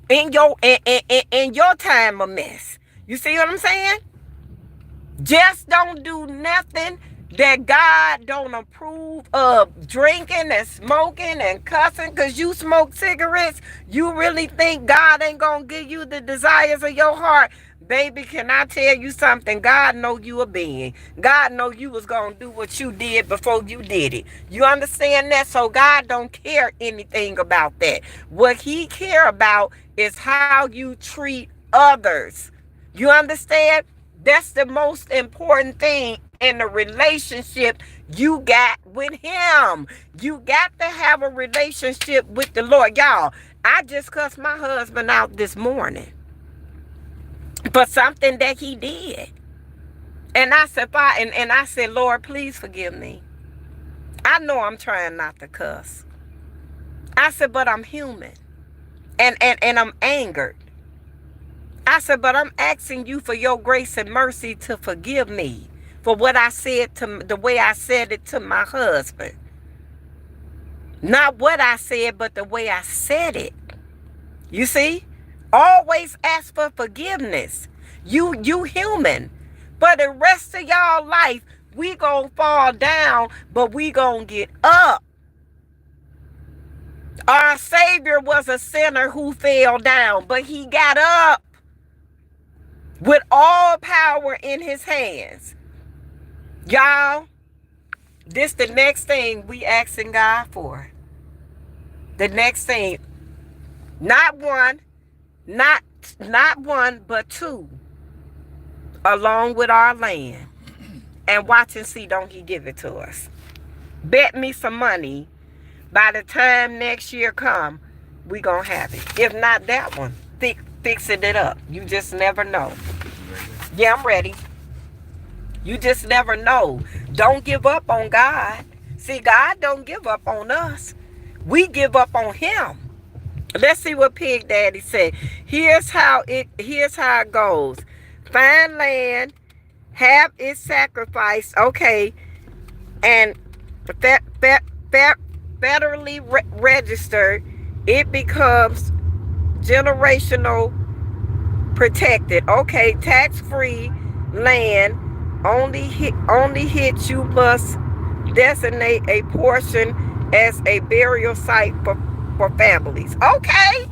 in your time of mess. You see what I'm saying? Just don't do nothing that God don't approve of. Drinking and smoking and cussing because you smoke cigarettes. You really think God ain't going to give you the desires of your heart? Baby, can I tell you something? God know you a being. God know you was going to do what you did before you did it. You understand that? So God don't care anything about that. What he care about is how you treat others. You understand? That's the most important thing in the relationship you got with him. You got to have a relationship with the Lord. Y'all, I just cussed my husband out this morning for something that he did. And I said, Lord, please forgive me. I know I'm trying not to cuss. I said, but I'm human. And I'm angered. I said, but I'm asking you for your grace and mercy to forgive me for what I said, the way I said it to my husband. Not what I said, but the way I said it. You see? Always ask for forgiveness. You human. For the rest of y'all life, we gonna fall down, but we gonna get up. Our Savior was a sinner who fell down, but he got up with all power in his hands. Y'all, this the next thing we asking God for. The next thing, not one, but two, along with our land. And watch and see, don't he give it to us. Bet me some money, by the time next year come, we gonna have it. If not that one, fixing it up. You just never know. Yeah, I'm ready. You just never know. Don't give up on God. See, God don't give up on us. We give up on him. Let's see what Pig Daddy said. Here's how it goes. Find land, have it sacrificed, okay, and federally registered. It becomes generational protected. Okay, tax-free land only hits. You must designate a portion as a burial site for families. Okay,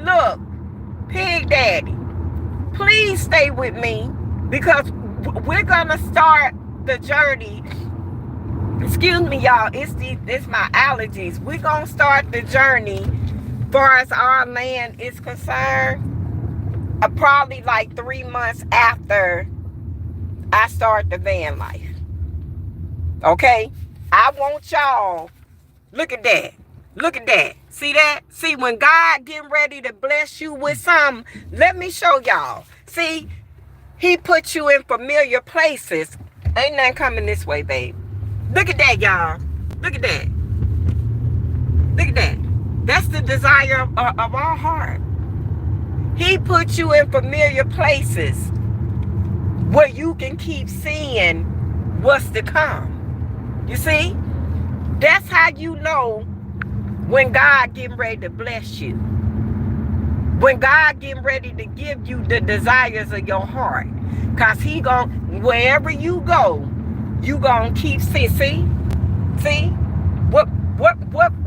look, Pig Daddy, please stay with me, because we're gonna start the journey. Excuse me, y'all, it's my allergies. We're gonna start the journey far as our land is concerned, probably like 3 months after I start the van life. Okay? I want y'all, look at that. See that? See, when God getting ready to bless you with something, let me show y'all. See, he put you in familiar places. Ain't nothing coming this way, babe. Look at that, y'all. Look at that. That's the desire of our heart. He put you in familiar places where you can keep seeing what's to come. You see? That's how you know when God getting ready to bless you. When God getting ready to give you the desires of your heart. Because he wherever you go, you gonna keep see?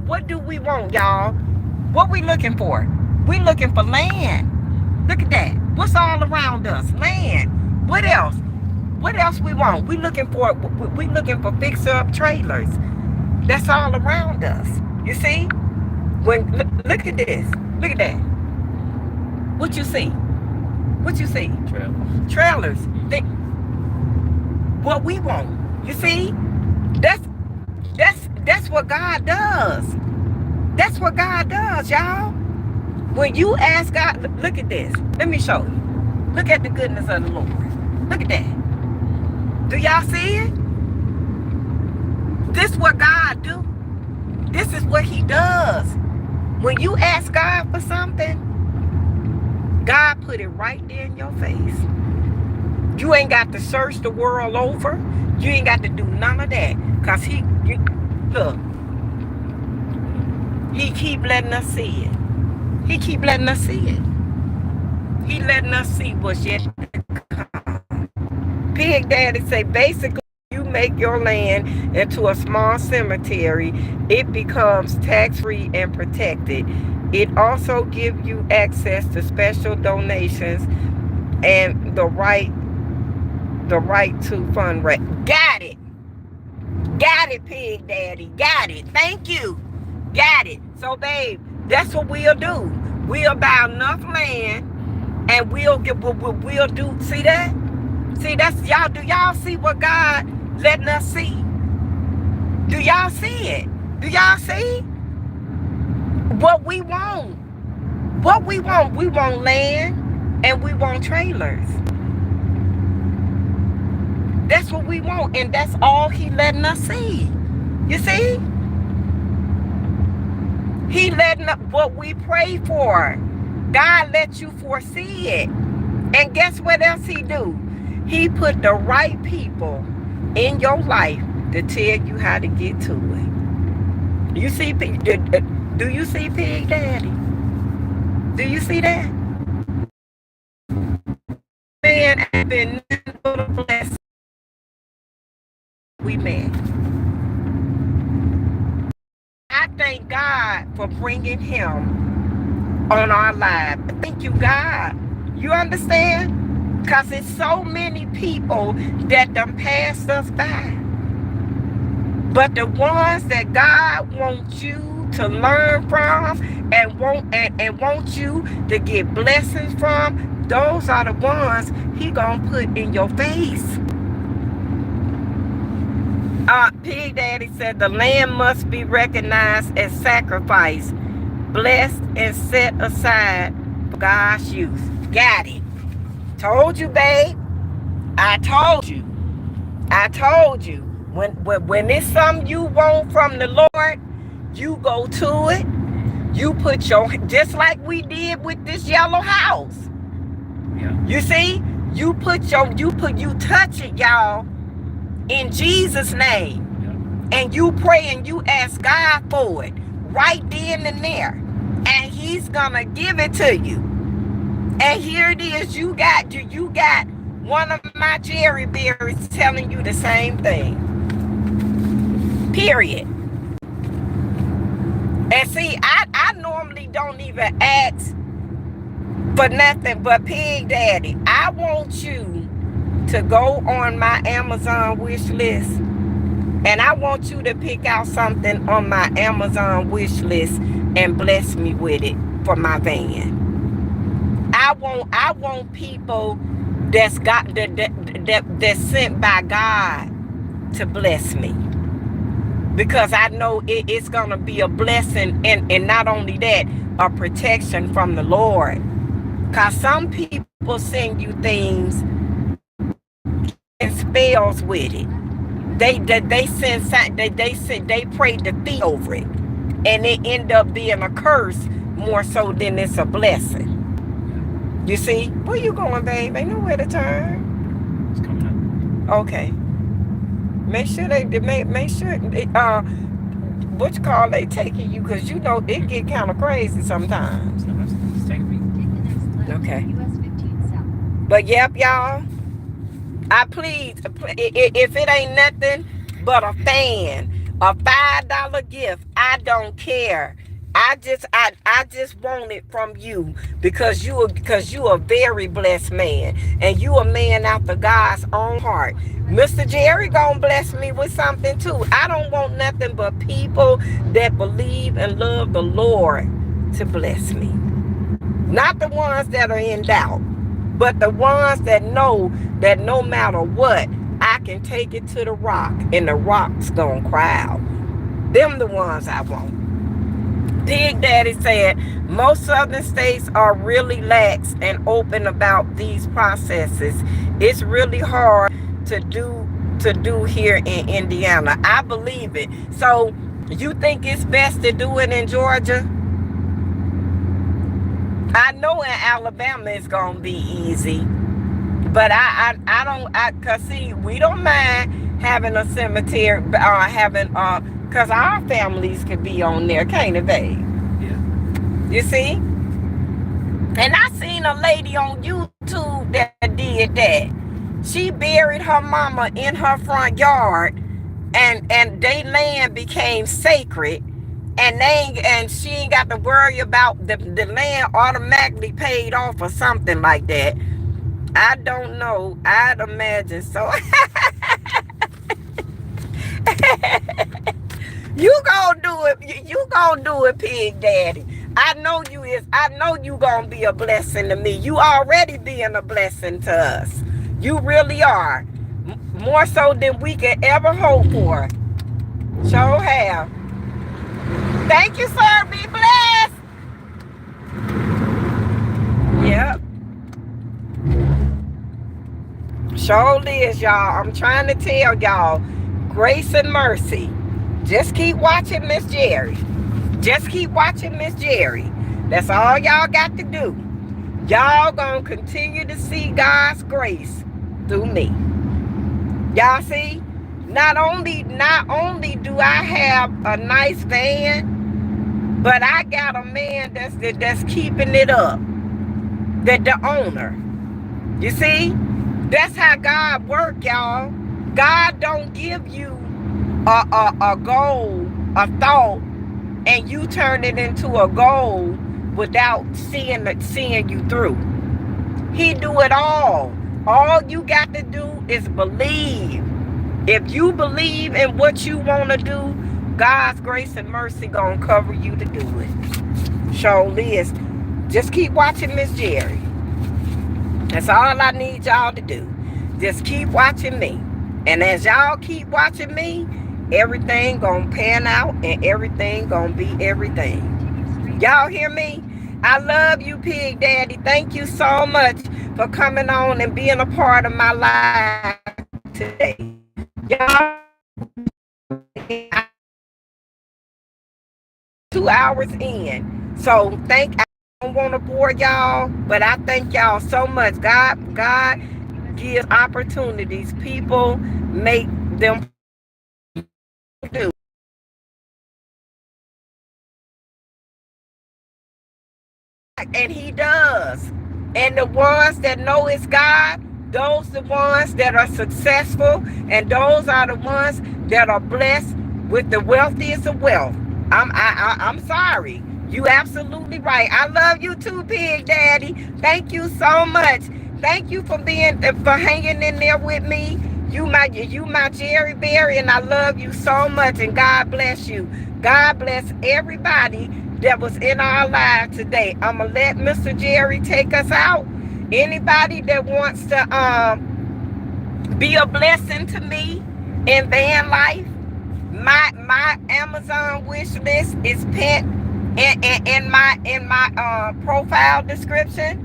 What do we want, y'all? What we looking for? We looking for land. Look at that. What's all around us? Land. What else? What else we want? We looking for fixer-up trailers. That's all around us. You see? Look at this. Look at that. What you see? Trailers. What we want. You see? That's what God does. That's what God does, y'all. When you ask God, look at this. Let me show you. Look at the goodness of the Lord. Look at that. Do y'all see it? This is what God do. This is what he does. When you ask God for something, God put it right there in your face. You ain't got to search the world over. You ain't got to do none of that. Because look, he keep letting us see it. He keep letting us see it. He letting us see what's yet to come. Pig Daddy say, basically, you make your land into a small cemetery, it becomes tax-free and protected. It also gives you access to special donations and the right to fundraise. Got it, Pig Daddy. Got it. Thank you. Got it. So, babe, that's what we'll do. We'll buy enough land, and we'll do. See that? See, that's y'all. Do y'all see what God letting us see? Do y'all see it? Do y'all see what we want? What we want? We want land, and we want trailers. That's what we want, and that's all he letting us see. You see? He letting up what we pray for. God let you foresee it. And guess what else he do? He put the right people in your life to tell you how to get to it. You see, do you see Pig Daddy? Do you see that? Man, I've been blessed. We met. I thank God for bringing him on our lives. Thank you, God. You understand? Because it's so many people that done passed us by. But the ones that God wants you to learn from and want you to get blessings from, those are the ones he gonna put in your face. Pig Daddy said the land must be recognized as sacrifice, blessed and set aside for God's use. Got it. Told you, babe. I told you. I told you. When it's something you want from the Lord, you go to it. You put your, just like we did with this yellow house. Yeah. You see, you touch it, y'all, in Jesus' name. Yeah. And you pray and you ask God for it right then and there. And he's gonna give it to you. And here it is, you got one of my cherry berries telling you the same thing. Period. And see, I normally don't even ask for nothing but Pig Daddy. I want you to go on my Amazon wish list, and I want you to pick out something on my Amazon wish list and bless me with it for my van. I want people that's got that's sent by God to bless me, because I know it's gonna be a blessing, and not only that, a protection from the Lord. Cause some people send you things and spells with it. They pray defeat over it, and it end up being a curse more so than it's a blessing. You see, where you going, babe? Ain't nowhere to turn. It's coming up. Okay. Make sure what you call they taking you, because you know it get kind of crazy sometimes. It's taking me. Take the next left. Okay. US 15 south. But yep, y'all, I please, if it ain't nothing but a fan, a $5 gift, I don't care. I just want it from you, because you are a very blessed man, and you a man after God's own heart. Mr. Jerry gonna bless me with something too. I don't want nothing but people that believe and love the Lord to bless me. Not the ones that are in doubt, but the ones that know that no matter what, I can take it to the rock and the rock's gonna cry out. Them the ones I want. Pig Daddy said most southern states are really lax and open about these processes. It's really hard to do here in Indiana. I believe it. So you think it's best to do it in Georgia? I know in Alabama it's gonna be easy, but cause see, we don't mind having a cemetery or having cause our families could be on there, can't it, babe? Yeah. You see? And I seen a lady on YouTube that did that. She buried her mama in her front yard, and they land became sacred, and she ain't got to worry about the land automatically paid off or something like that. I don't know. I'd imagine so. You gonna do it. You gonna do it, Pig Daddy. I know you is. I know you gonna be a blessing to me. You already being a blessing to us. You really are. More so than we could ever hope for. Sure have. Thank you, sir. Be blessed. Yep. Sure is, y'all. I'm trying to tell y'all. Grace and mercy. Just keep watching Miss Jerry. Just keep watching Miss Jerry. That's all y'all got to do. Y'all gonna continue to see God's grace through me. Y'all see? Not only do I have a nice van, but I got a man that's keeping it up. The owner. You see? That's how God work, y'all. God don't give you a goal, a thought, and you turn it into a goal without seeing you through. He do it all. All you got to do is believe. If you believe in what you want to do, God's grace and mercy gonna cover you to do it. Surely is. Just keep watching Miss Jerry. That's all I need y'all to do. Just keep watching me. And as y'all keep watching me, everything gonna pan out and everything gonna be everything. Y'all hear me? I love you, Pig Daddy. Thank you so much for coming on and being a part of my life today. Y'all, 2 hours in. So I don't want to bore y'all, but I thank y'all so much. God gives opportunities. People make them do. And he does. And the ones that know it's God, those the ones that are successful, and those are the ones that are blessed with the wealthiest of wealth. I'm sorry. You absolutely right. I love you too, Big Daddy. Thank you so much. Thank you for hanging in there with me. You my Jerry Berry, and I love you so much. And God bless you. God bless everybody that was in our lives today. I'm gonna let Mr. Jerry take us out. Anybody that wants to be a blessing to me in van life, my Amazon wish list is pinned in my profile description.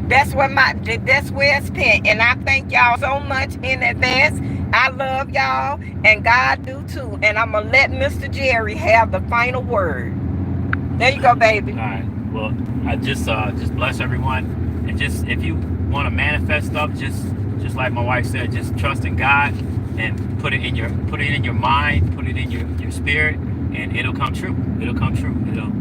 That's where it's pinned. And I thank y'all so much in advance. I love y'all, and God do too. And I'm gonna let Mr. Jerry have the final word. There you go, baby. All right. Well, I just bless everyone, and just if you want to manifest stuff, just like my wife said, just trust in God and put it in your mind, put it in your spirit, and it'll come true. It'll come true. It'll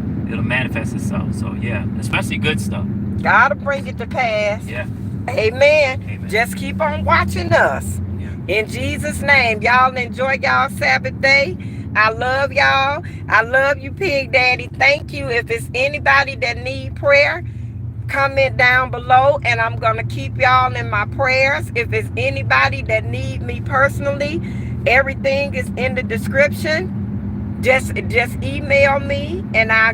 manifest itself. So yeah, especially good stuff. Gotta bring it to pass. Yeah. Amen. Amen. Just keep on watching us. Yeah. In Jesus' name, y'all enjoy y'all Sabbath day. I love y'all. I love you, Pig Daddy. Thank you. If it's anybody that need prayer, comment down below, and I'm gonna keep y'all in my prayers. If it's anybody that need me personally, everything is in the description. Just email me, and I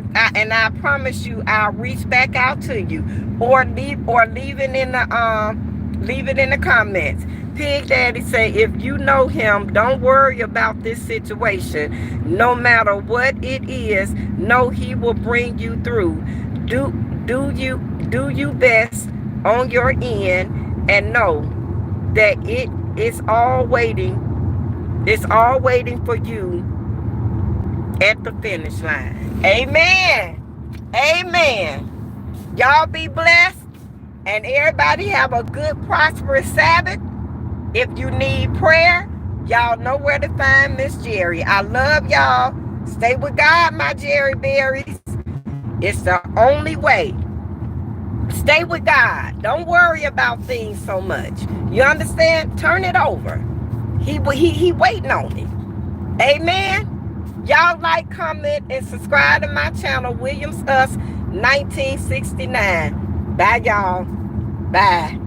promise you I'll reach back out to you, or leave it in the comments. Pig Daddy say, if you know him, don't worry about this situation. No matter what it is, know he will bring you through. Do you best on your end, and know that it is all waiting. It's all waiting for you at the finish line. Amen. Amen. Y'all be blessed, and everybody have a good, prosperous Sabbath. If you need prayer, y'all know where to find Miss Jerry. I love y'all. Stay with God, my Jerry Berries. It's the only way. Stay with God. Don't worry about things so much. You understand? Turn it over. He waiting on it. Amen. Y'all like, comment, and subscribe to my channel, Williams Us 1969. Bye, y'all. Bye.